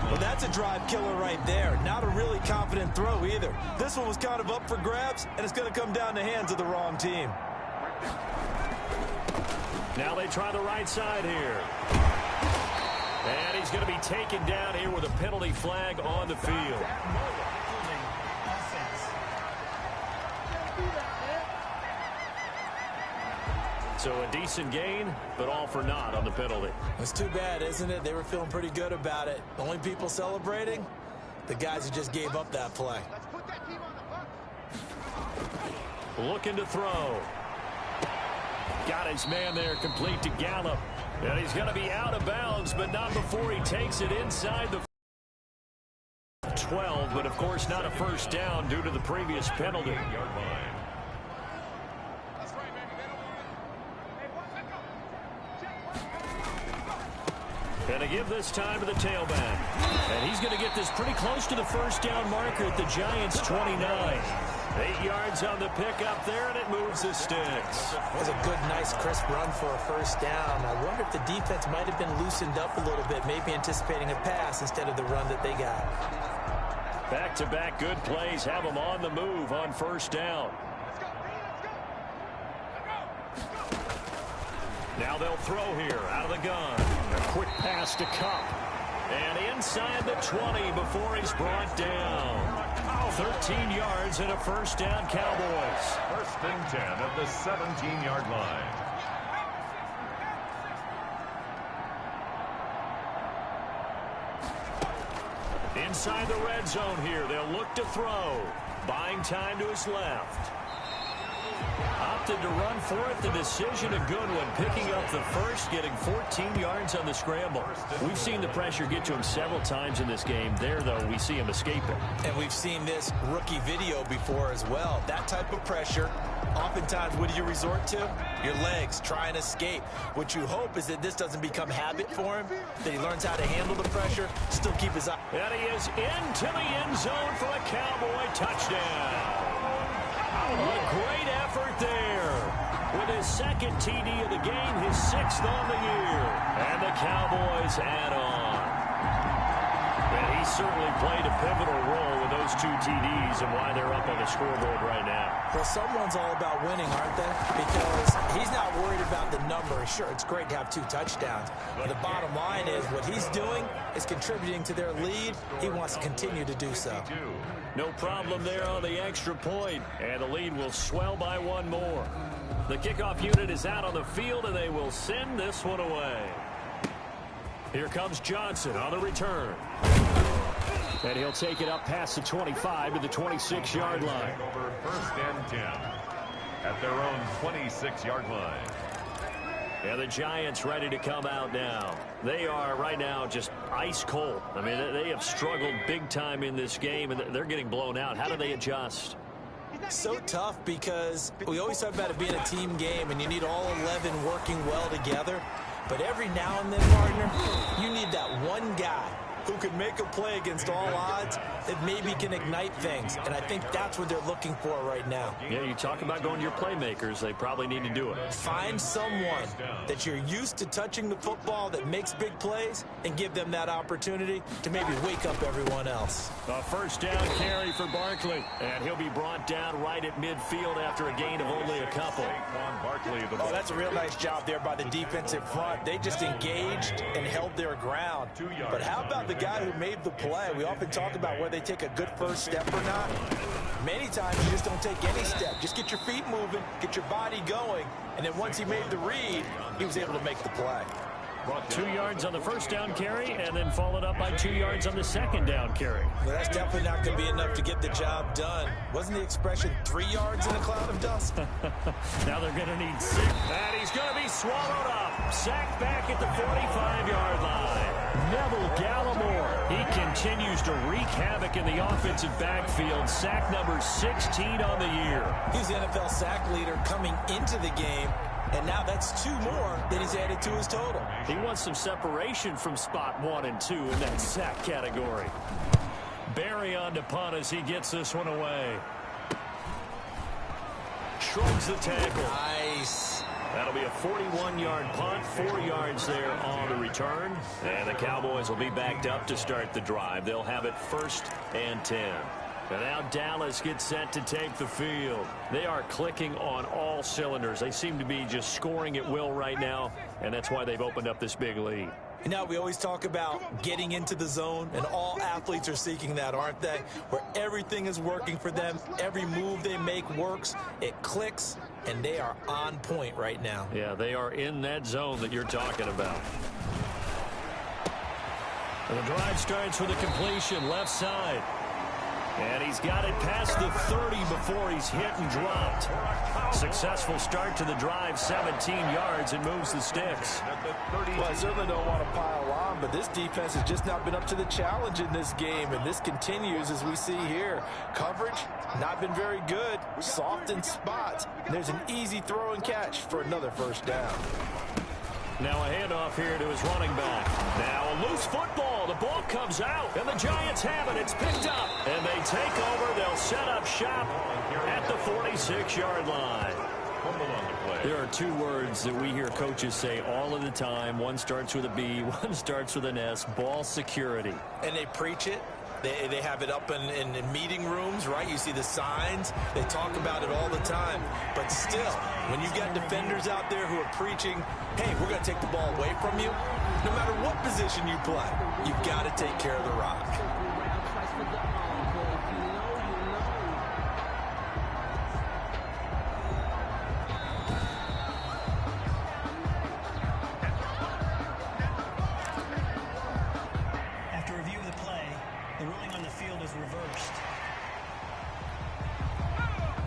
Well, that's a drive killer right there. Not a really confident throw either. This one was kind of up for grabs, and it's going to come down the hands of the wrong team. Now they try the right side here. And he's going to be taken down here with a penalty flag on the field. So a decent gain, but all for naught on the penalty. It's too bad, isn't it? They were feeling pretty good about it. The only people celebrating, the guys who just gave up that play. Looking to throw. Got his man there, complete to Gallup. And he's going to be out of bounds, but not before he takes it inside the 12, but of course not a first down due to the previous penalty. Going to give this time to the tailback. And he's going to get this pretty close to the first down marker at the Giants' 29. 8 yards on the pickup there, and it moves the sticks. That was a good, nice, crisp run for a first down. I wonder if the defense might have been loosened up a little bit, maybe anticipating a pass instead of the run that they got. Back-to-back good plays have them on the move on first down. Now they'll throw here out of the gun. A quick pass to Kupp. And inside the 20 before he's brought down. 13 yards and a first down, Cowboys. 1st and 10 at the 17-yard line. Inside the red zone here. They'll look to throw. Buying time to his left. Up opted to run for it. The decision a good one. Picking up the first, getting 14 yards on the scramble. We've seen the pressure get to him several times in this game. There, though, we see him escape it. And we've seen this rookie video before as well. That type of pressure, oftentimes, what do you resort to? Your legs, try and escape. What you hope is that this doesn't become habit for him, that he learns how to handle the pressure, still keep his eye. And he is into the end zone for a Cowboy touchdown. A great effort there. With his second TD of the game, his 6th on the year. And the Cowboys add on. And he certainly played a pivotal role with those 2 TDs and why they're up on the scoreboard right now. Well, someone's all about winning, aren't they? Because he's not worried about the number. Sure, it's great to have 2 touchdowns. But the bottom line is what he's doing is contributing to their lead. He wants to continue to do so. No problem there on the extra point. And the lead will swell by 1 more. The kickoff unit is out on the field, and they will send this one away. Here comes Johnson on the return. And he'll take it up past the 25 to the 26-yard line. Over 1st and 10 at their own 26-yard line. And the Giants ready to come out now. They are right now just ice cold. I mean, they have struggled big time in this game, and they're getting blown out. How do they adjust? So tough because we always talk about it being a team game, and you need all 11 working well together. But every now and then, partner, you need that one guy who can make a play against all odds that maybe can ignite things. And I think that's what they're looking for right now. Yeah, you talk about going to your playmakers. They probably need to do it. Find someone that you're used to touching the football that makes big plays and give them that opportunity to maybe wake up everyone else. A 1st down carry for Barkley. And he'll be brought down right at midfield after a gain of only a couple. Oh, that's a real nice job there by the defensive front. They just engaged and held their ground. But how about the guy who made the play? We often talk about whether they take a good first step or not. Many times you just don't take any step. Just get your feet moving, get your body going, and then once he made the read, he was able to make the play. 2 yards on the 1st down carry, and then followed up by 2 yards on the 2nd down carry. Well, that's definitely not going to be enough to get the job done. Wasn't the expression 3 yards in a cloud of dust? Now they're going to need 6. And he's going to be swallowed up. Sacked back at the 45-yard line. Neville Gallimore. He continues to wreak havoc in the offensive backfield. Sack number 16 on the year. He's the NFL sack leader coming into the game. And now that's 2 more that he's added to his total. He wants some separation from spot 1 and 2 in that sack category. Barry on to punt as he gets this one away. Shrugs the tackle. Nice. That'll be a 41-yard punt, 4 yards there on the return. And the Cowboys will be backed up to start the drive. They'll have it 1st and 10. And now Dallas gets set to take the field. They are clicking on all cylinders. They seem to be just scoring at will right now, and that's why they've opened up this big lead. You know, we always talk about getting into the zone, and all athletes are seeking that, aren't they? Where everything is working for them. Every move they make works. It clicks, and they are on point right now. Yeah, they are in that zone that you're talking about. And the drive starts with a completion left side. And he's got it past the 30 before he's hit and dropped. Successful start to the drive, 17 yards, and moves the sticks. Well, I certainly don't want to pile on, but this defense has just not been up to the challenge in this game, and this continues as we see here. Coverage, not been very good, soft in spots. And there's an easy throw and catch for another 1st down. Now a handoff here to his running back. Now a loose football. The ball comes out, and the Giants have it. It's picked up, and they take over. They'll set up shop at the 46-yard line. There are 2 words that we hear coaches say all of the time. One starts with a B, one starts with an S, ball security. And they preach it. They have it up in meeting rooms, right? You see the signs. They talk about it all the time. But still, when you've got defenders out there who are preaching, hey, we're going to take the ball away from you, no matter what position you play, you've got to take care of the rock.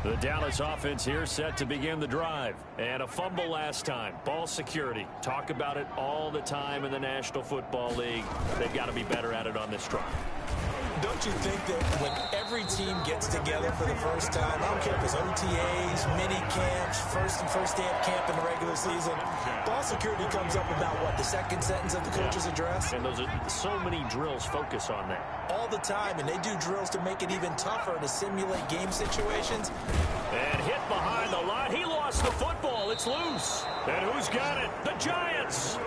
The Dallas offense here set to begin the drive. And a fumble last time. Ball security. Talk about it all the time in the National Football League. They've got to be better at it on this drive. Don't you think that when every team gets together for the first time, I don't care if it's OTAs, mini camps, first day of camp in the regular season, ball security comes up about, what, the second sentence of the coach's address? And those are so many drills focus on that. All the time, and they do drills to make it even tougher to simulate game situations. And hit behind the line. He lost the football. It's loose. And who's got it? The Giants.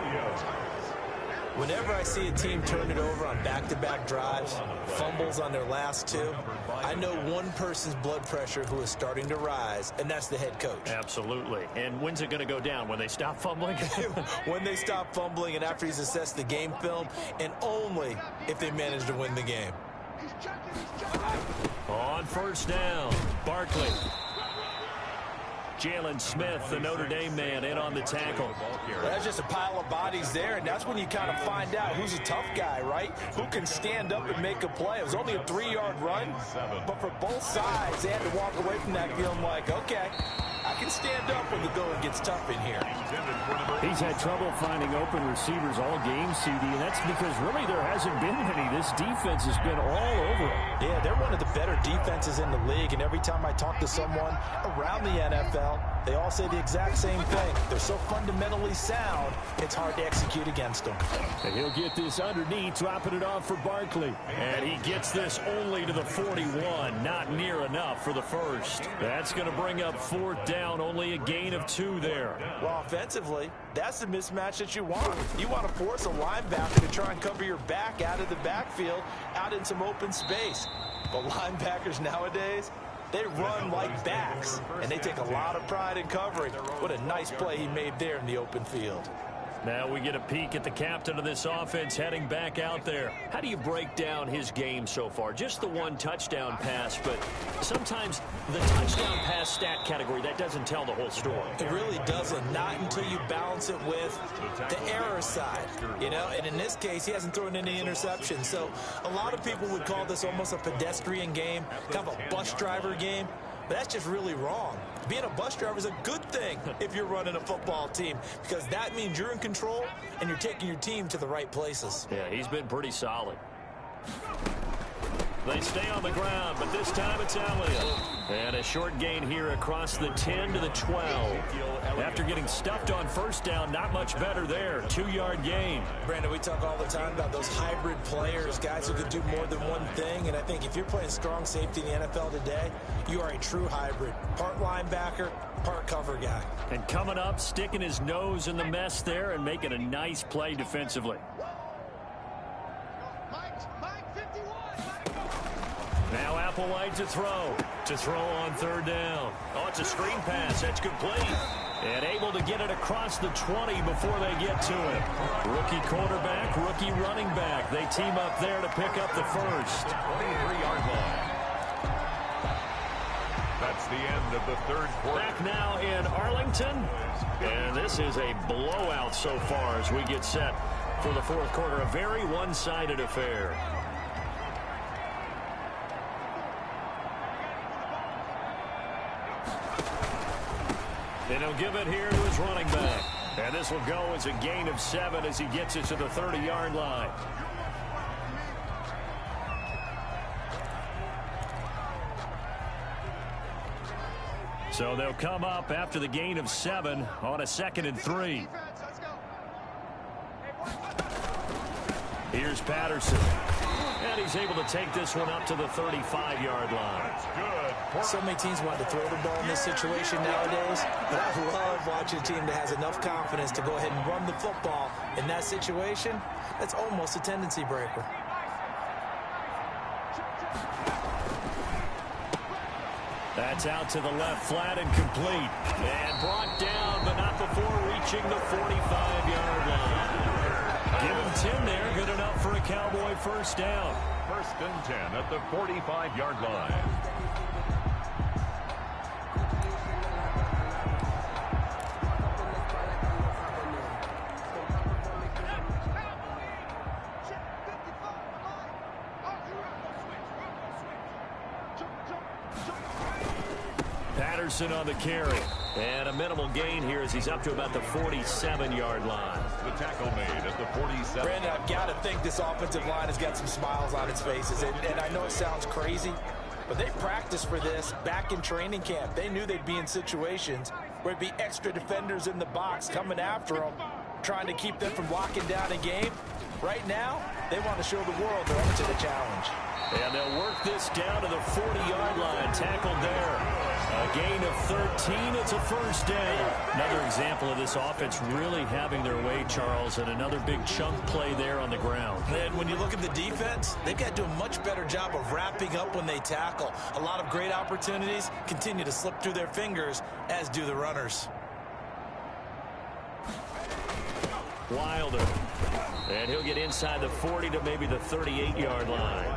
Whenever I see a team turn it over on back-to-back drives, fumbles on their last two, I know one person's blood pressure who is starting to rise, and that's the head coach. Absolutely. And when's it going to go down? When they stop fumbling? When they stop fumbling and after he's assessed the game film, and only if they manage to win the game. On first down, Barkley. Jalen Smith, the Notre Dame man, in on the tackle. Well, that's just a pile of bodies there, and that's when you kind of find out who's a tough guy, right? Who can stand up and make a play. It was only a 3-yard run, but for both sides, they had to walk away from that feeling like, okay, I can stand up when the going gets tough in here. He's had trouble finding open receivers all game, CD, and that's because really there hasn't been many. This defense has been all over him. Yeah, they're one of the better defenses in the league, and every time I talk to someone around the NFL, they all say the exact same thing. They're so fundamentally sound, it's hard to execute against them. And he'll get this underneath, dropping it off for Barkley. And he gets this only to the 41, not near enough for the first. That's going to bring up fourth down, only a gain of 2 there. Well, offensively, that's the mismatch that you want. You want to force a linebacker to try and cover your back out of the backfield, out in some open space. But linebackers nowadays, they run like backs, and they take a lot of pride in covering. What a nice play he made there in the open field. Now we get a peek at the captain of this offense heading back out there. How do you break down his game so far? Just the one touchdown pass, but sometimes the touchdown pass stat category, that doesn't tell the whole story. It really doesn't, not until you balance it with the error side, you know, and in this case, he hasn't thrown any interceptions. So a lot of people would call this almost a pedestrian game, kind of a bus driver game. But that's just really wrong. Being a bus driver is a good thing if you're running a football team, because that means you're in control and you're taking your team to the right places. Yeah, he's been pretty solid. They stay on the ground, but this time it's Elliott. And a short gain here across the 10 to the 12. After getting stuffed on first down, not much better there. 2-yard gain. Brandon, we talk all the time about those hybrid players, guys who can do more than one thing. And I think if you're playing strong safety in the NFL today, you are a true hybrid. Part linebacker, part cover guy. And coming up, sticking his nose in the mess there and making a nice play defensively. Now Applewhite to throw. To throw on third down. Oh, it's a screen pass. That's complete. And able to get it across the 20 before they get to it. Rookie quarterback, rookie running back. They team up there to pick up the first. 23-yard line. That's the end of the third quarter. Back now in Arlington. And this is a blowout so far as we get set for the fourth quarter. A very one-sided affair. And he'll give it here to his running back. And this will go as a gain of 7 as he gets it to the 30-yard line. So they'll come up after the gain of 7 on a 2nd and 3. Here's Patterson. And he's able to take this one up to the 35-yard line. So many teams want to throw the ball in this situation nowadays, but I love watching a team that has enough confidence to go ahead and run the football in that situation. That's almost a tendency breaker. That's out to the left, flat and complete. And brought down, but not before reaching the 45-yard line. Give him 10 there, good enough for a Cowboy first down. First and 10 at the 45-yard line. Patterson on the carry. And a minimal gain here as he's up to about the 47-yard line. The tackle made at the 47. Brandon, I've got to think this offensive line has got some smiles on its faces. And I know it sounds crazy, but they practiced for this back in training camp. They knew they'd be in situations where it'd be extra defenders in the box coming after them, trying to keep them from locking down a game. Right now, they want to show the world they're up to the challenge. And they'll work this down to the 40-yard line. Tackled there. A gain of 13. It's a first down. Another example of this offense really having their way, Charles, and another big chunk play there on the ground. And when you look at the defense, they've got to do a much better job of wrapping up when they tackle. A lot of great opportunities continue to slip through their fingers, as do the runners. Wilder. And he'll get inside the 40 to maybe the 38-yard line.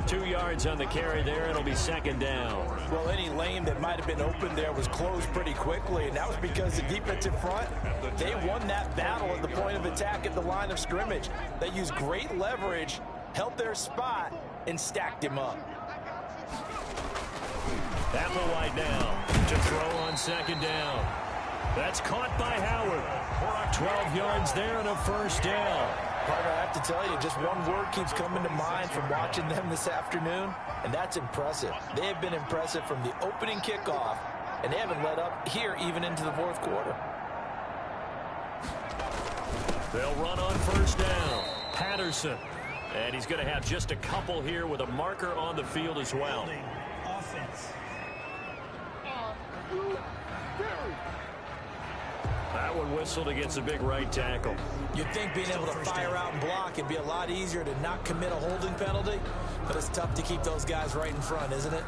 2 yards on the carry there. It'll be second down. Well, any lane that might have been open there was closed pretty quickly, and that was because the defensive front, they won that battle at the point of attack at the line of scrimmage. They used great leverage, held their spot, and stacked him up. Applewhite now to throw on second down. That's caught by Howard. 12 yards there and a first down. Partner, I have to tell you, just one word keeps coming to mind from watching them this afternoon, and that's impressive. They have been impressive from the opening kickoff, and they haven't let up here even into the fourth quarter. They'll run on first down. Patterson. And he's going to have just a couple here with a marker on the field as well. Offense. That one whistled against a big right tackle. You'd think being able to fire out and block would be a lot easier to not commit a holding penalty, but it's tough to keep those guys right in front, isn't it?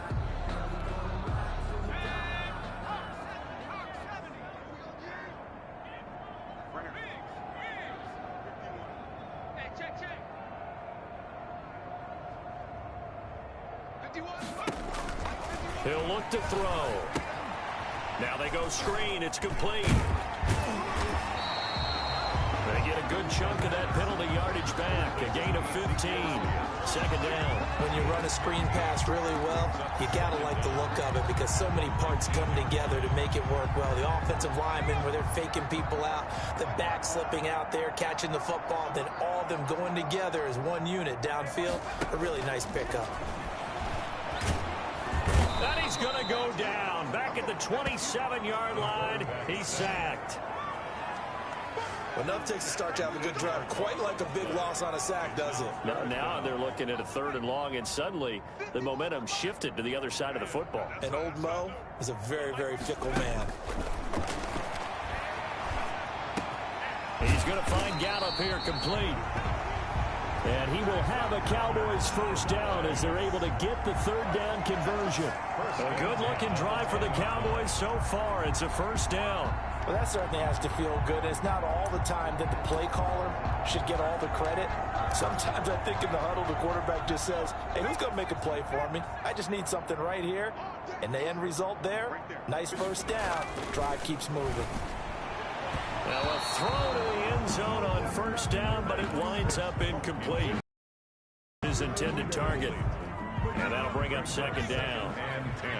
He'll look to throw. Now they go screen. It's complete. They get a good chunk of that penalty yardage back. A gain of 15. Second down. When you run a screen pass really well, you got to like the look of it because so many parts come together to make it work well. The offensive linemen, where they're faking people out, the back slipping out there, catching the football, then all of them going together as one unit downfield. A really nice pickup. And he's going to go down. Back at the 27-yard line. He's sacked. Well, enough takes to start to have a good drive. Quite like a big loss on a sack, does it? Now they're looking at a 3rd and long, and suddenly the momentum shifted to the other side of the football. And old Mo is a very, very fickle man. He's going to find Gallup here complete. And he will have a Cowboys first down as they're able to get the 3rd down conversion. A good-looking drive for the Cowboys so far. It's a first down. Well, that certainly has to feel good. It's not all the time that the play caller should get all the credit. Sometimes I think in the huddle, the quarterback just says, hey, who's going to make a play for me? I just need something right here. And the end result there, nice first down. Drive keeps moving. Now a throw to the end zone on first down, but it winds up incomplete. His intended target. And that'll bring up second down. And 10.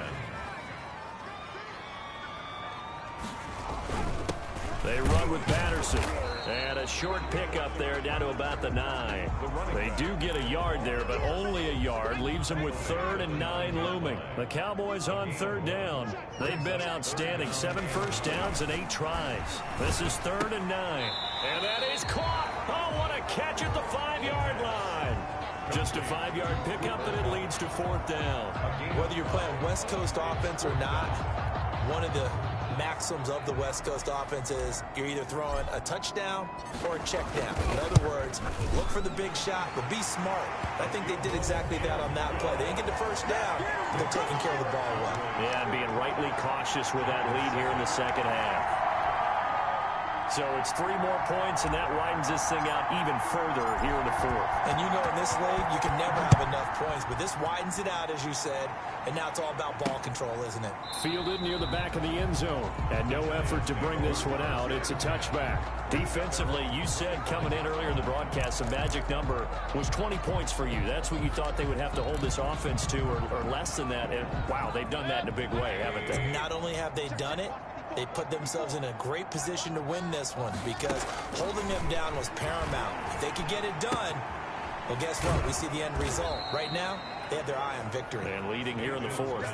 They run with Patterson. And a short pickup there down to about the 9. They do get a yard there, but only a yard. Leaves them with 3rd and 9 looming. The Cowboys on 3rd down. They've been outstanding. 7 first downs and 8 tries. This is 3rd and 9. And that is caught. Oh, what a catch at the 5-yard line. Just a 5-yard pickup, and it leads to 4th down. Whether you're playing West Coast offense or not, one of the maxims of the West Coast offense is you're either throwing a touchdown or a check down. In other words, look for the big shot, but be smart. I think they did exactly that on that play. They didn't get the first down, but they're taking care of the ball well. Yeah, and being rightly cautious with that lead here in the second half. So it's 3 more points, and that widens this thing out even further here in the fourth. And you know in this league, you can never have enough points, but this widens it out, as you said, and now it's all about ball control, isn't it? Fielded near the back of the end zone, and no effort to bring this one out. It's a touchback. Defensively, you said coming in earlier in the broadcast, the magic number was 20 points for you. That's what you thought they would have to hold this offense to, or less than that. And, wow, they've done that in a big way, haven't they? Not only have they done it, they put themselves in a great position to win this one because holding them down was paramount. If they could get it done, well, guess what? We see the end result. Right now, they have their eye on victory. And leading here in the fourth.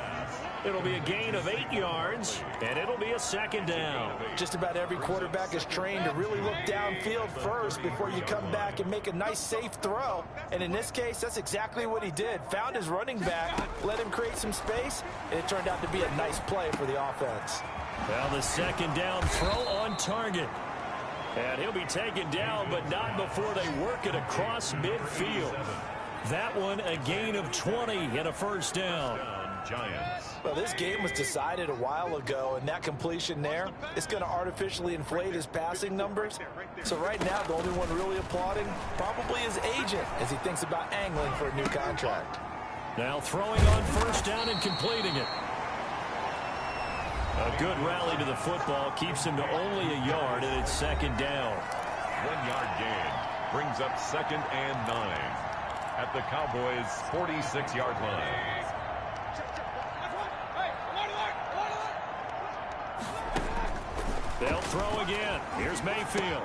It'll be a gain of 8 yards, and it'll be a second down. Just about every quarterback is trained to really look downfield first before you come back and make a nice, safe throw. And in this case, that's exactly what he did. Found his running back, let him create some space, and it turned out to be a nice play for the offense. Well, the second down throw on target. And he'll be taken down, but not before they work it across midfield. That one, a gain of 20 and a first down. Giants. Well, this game was decided a while ago, and that completion there is going to artificially inflate his passing numbers. So right now, the only one really applauding probably his agent as he thinks about angling for a new contract. Now throwing on first down and completing it. A good rally to the football keeps him to only a yard, and it's second down. 1 yard gain brings up 2nd and 9 at the Cowboys' 46-yard line. They'll throw again. Here's Mayfield.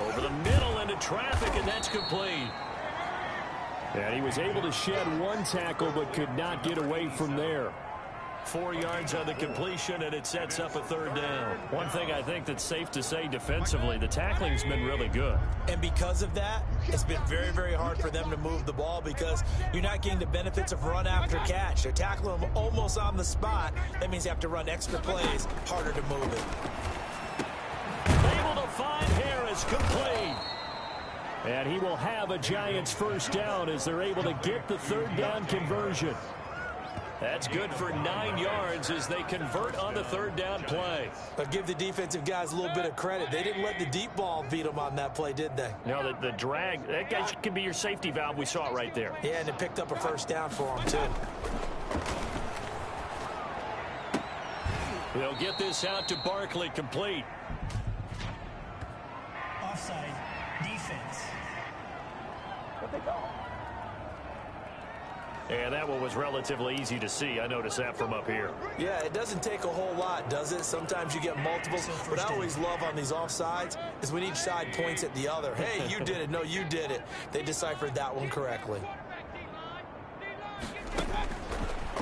Over the middle into traffic, and that's complete. And he was able to shed 1 tackle, but could not get away from there. 4 yards on the completion, and it sets up a third down. One thing I think that's safe to say defensively, the tackling's been really good. And because of that, it's been very, very hard for them to move the ball because you're not getting the benefits of run after catch. They're tackling them almost on the spot. That means you have to run extra plays, harder to move it. Able to find Harris, complete. And he will have a Giants first down as they're able to get the third down conversion. That's good for 9 yards as they convert on the third down play. But give the defensive guys a little bit of credit. They didn't let the deep ball beat them on that play, did they? No, the drag, that guy can be your safety valve. We saw it right there. Yeah, and it picked up a first down for them, too. They'll get this out to Barkley, complete. Offside, defense. Where'd they go? And that one was relatively easy to see. I noticed that from up here. Yeah, it doesn't take a whole lot, does it? Sometimes you get multiples. What I always love on these offsides is when each side points at the other. Hey, you did it. No, you did it. They deciphered that one correctly.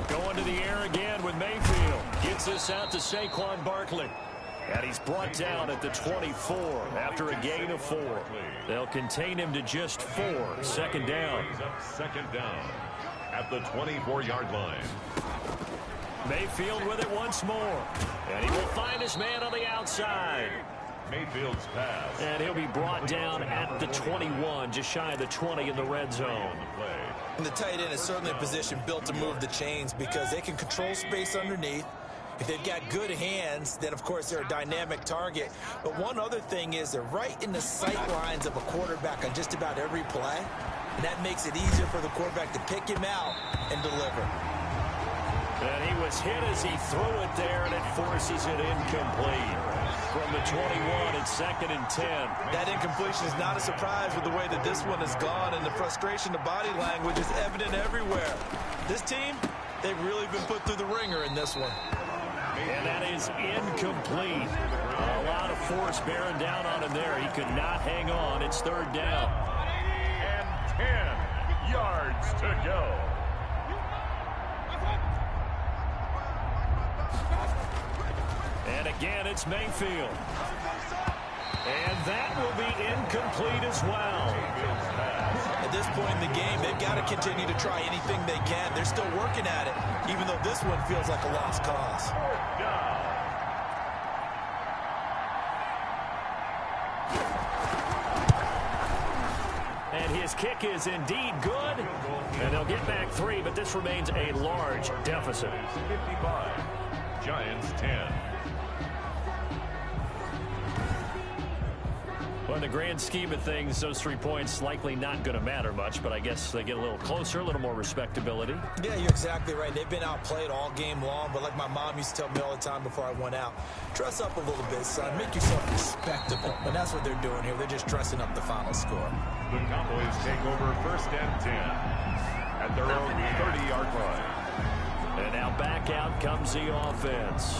Going to the air again with Mayfield. Gets this out to Saquon Barkley. And he's brought down at the 24 after a gain of 4. They'll contain him to just 4. Second down. Second down at the 24-yard line. Mayfield with it once more. And he will find his man on the outside. Mayfield's pass. And he'll be brought down at the 21, just shy of the 20 in the red zone. And the tight end is certainly a position built to move the chains because they can control space underneath. If they've got good hands, then, of course, they're a dynamic target. But one other thing is they're right in the sight lines of a quarterback on just about every play. And that makes it easier for the quarterback to pick him out and deliver. And he was hit as he threw it there, and it forces it incomplete. From the 21, it's 2nd and 10. That incompletion is not a surprise with the way that this one has gone, and the frustration of body language is evident everywhere. This team, they've really been put through the ringer in this one. And that is incomplete. A lot of force bearing down on him there. He could not hang on. It's third down. And 10 yards to go. And again, it's Mayfield. And that will be incomplete as well. At this point in the game, they've got to continue to try anything they can. They're still working at it, even though this one feels like a lost cause. And his kick is indeed good. And they'll get back 3, but this remains a large deficit. 55. Giants 10. Well, in the grand scheme of things, those 3 points likely not going to matter much, but I guess they get a little closer, a little more respectability. Yeah, you're exactly right. They've been outplayed all game long, but like my mom used to tell me all the time before I went out, dress up a little bit, son. Make yourself respectable. And that's what they're doing here. They're just dressing up the final score. The Cowboys take over 1st and 10 at their own 30-yard line. And now back out comes the offense.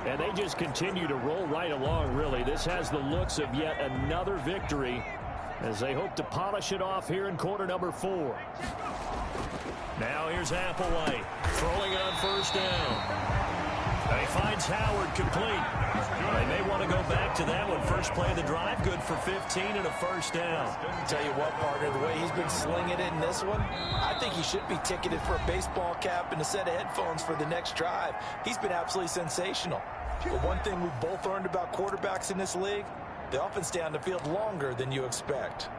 And they just continue to roll right along, really. This has the looks of yet another victory as they hope to polish it off here in quarter number 4. Now here's Applewhite throwing on 1st down. He finds Howard complete. They may want to go back to that one. First play of the drive, good for 15 and a 1st down. Tell you what, partner, the way he's been slinging it in this one, I think he should be ticketed for a baseball cap and a set of headphones for the next drive. He's been absolutely sensational. But one thing we've both learned about quarterbacks in this league, they often stay on the field longer than you expect.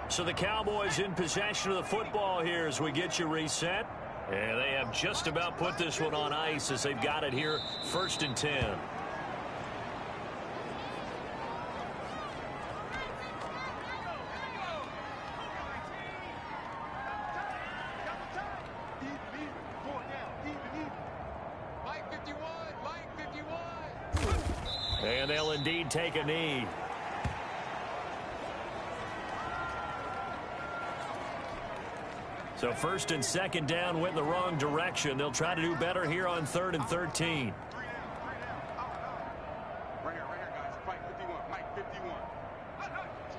So the Cowboys in possession of the football here as we get you reset. And they have just about put this one on ice as they've got it here 1st and 10. And they'll indeed take a knee. So 1st and 2nd down went in the wrong direction. They'll try to do better here on 3rd and 13.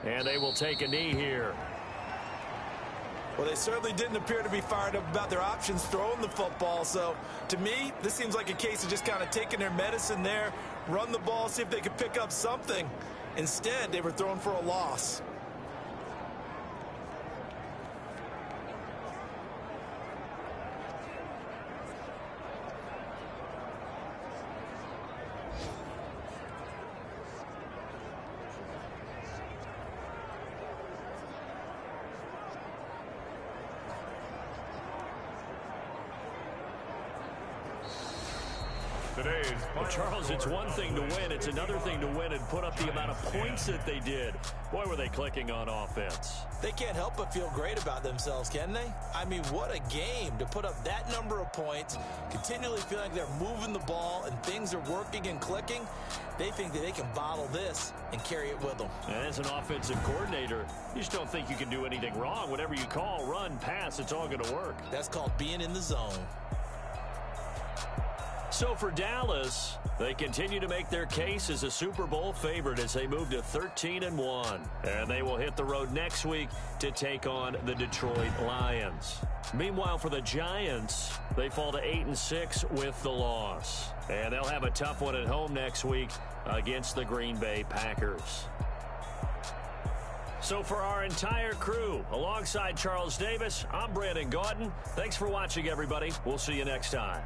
And they will take a knee here. Well, they certainly didn't appear to be fired up about their options throwing the football. So, to me, this seems like a case of just kind of taking their medicine there, run the ball, see if they could pick up something. Instead, they were throwing for a loss. Well, Charles, it's one thing to win. It's another thing to win and put up the amount of points that they did. Boy, were they clicking on offense. They can't help but feel great about themselves, can they? I mean, what a game to put up that number of points, continually feeling like they're moving the ball and things are working and clicking. They think that they can bottle this and carry it with them. And as an offensive coordinator, you just don't think you can do anything wrong. Whatever you call, run, pass, it's all going to work. That's called being in the zone. So for Dallas, they continue to make their case as a Super Bowl favorite as they move to 13-1. And they will hit the road next week to take on the Detroit Lions. Meanwhile, for the Giants, they fall to 8-6 with the loss. And they'll have a tough one at home next week against the Green Bay Packers. So for our entire crew, alongside Charles Davis, I'm Brandon Gaudin. Thanks for watching, everybody. We'll see you next time.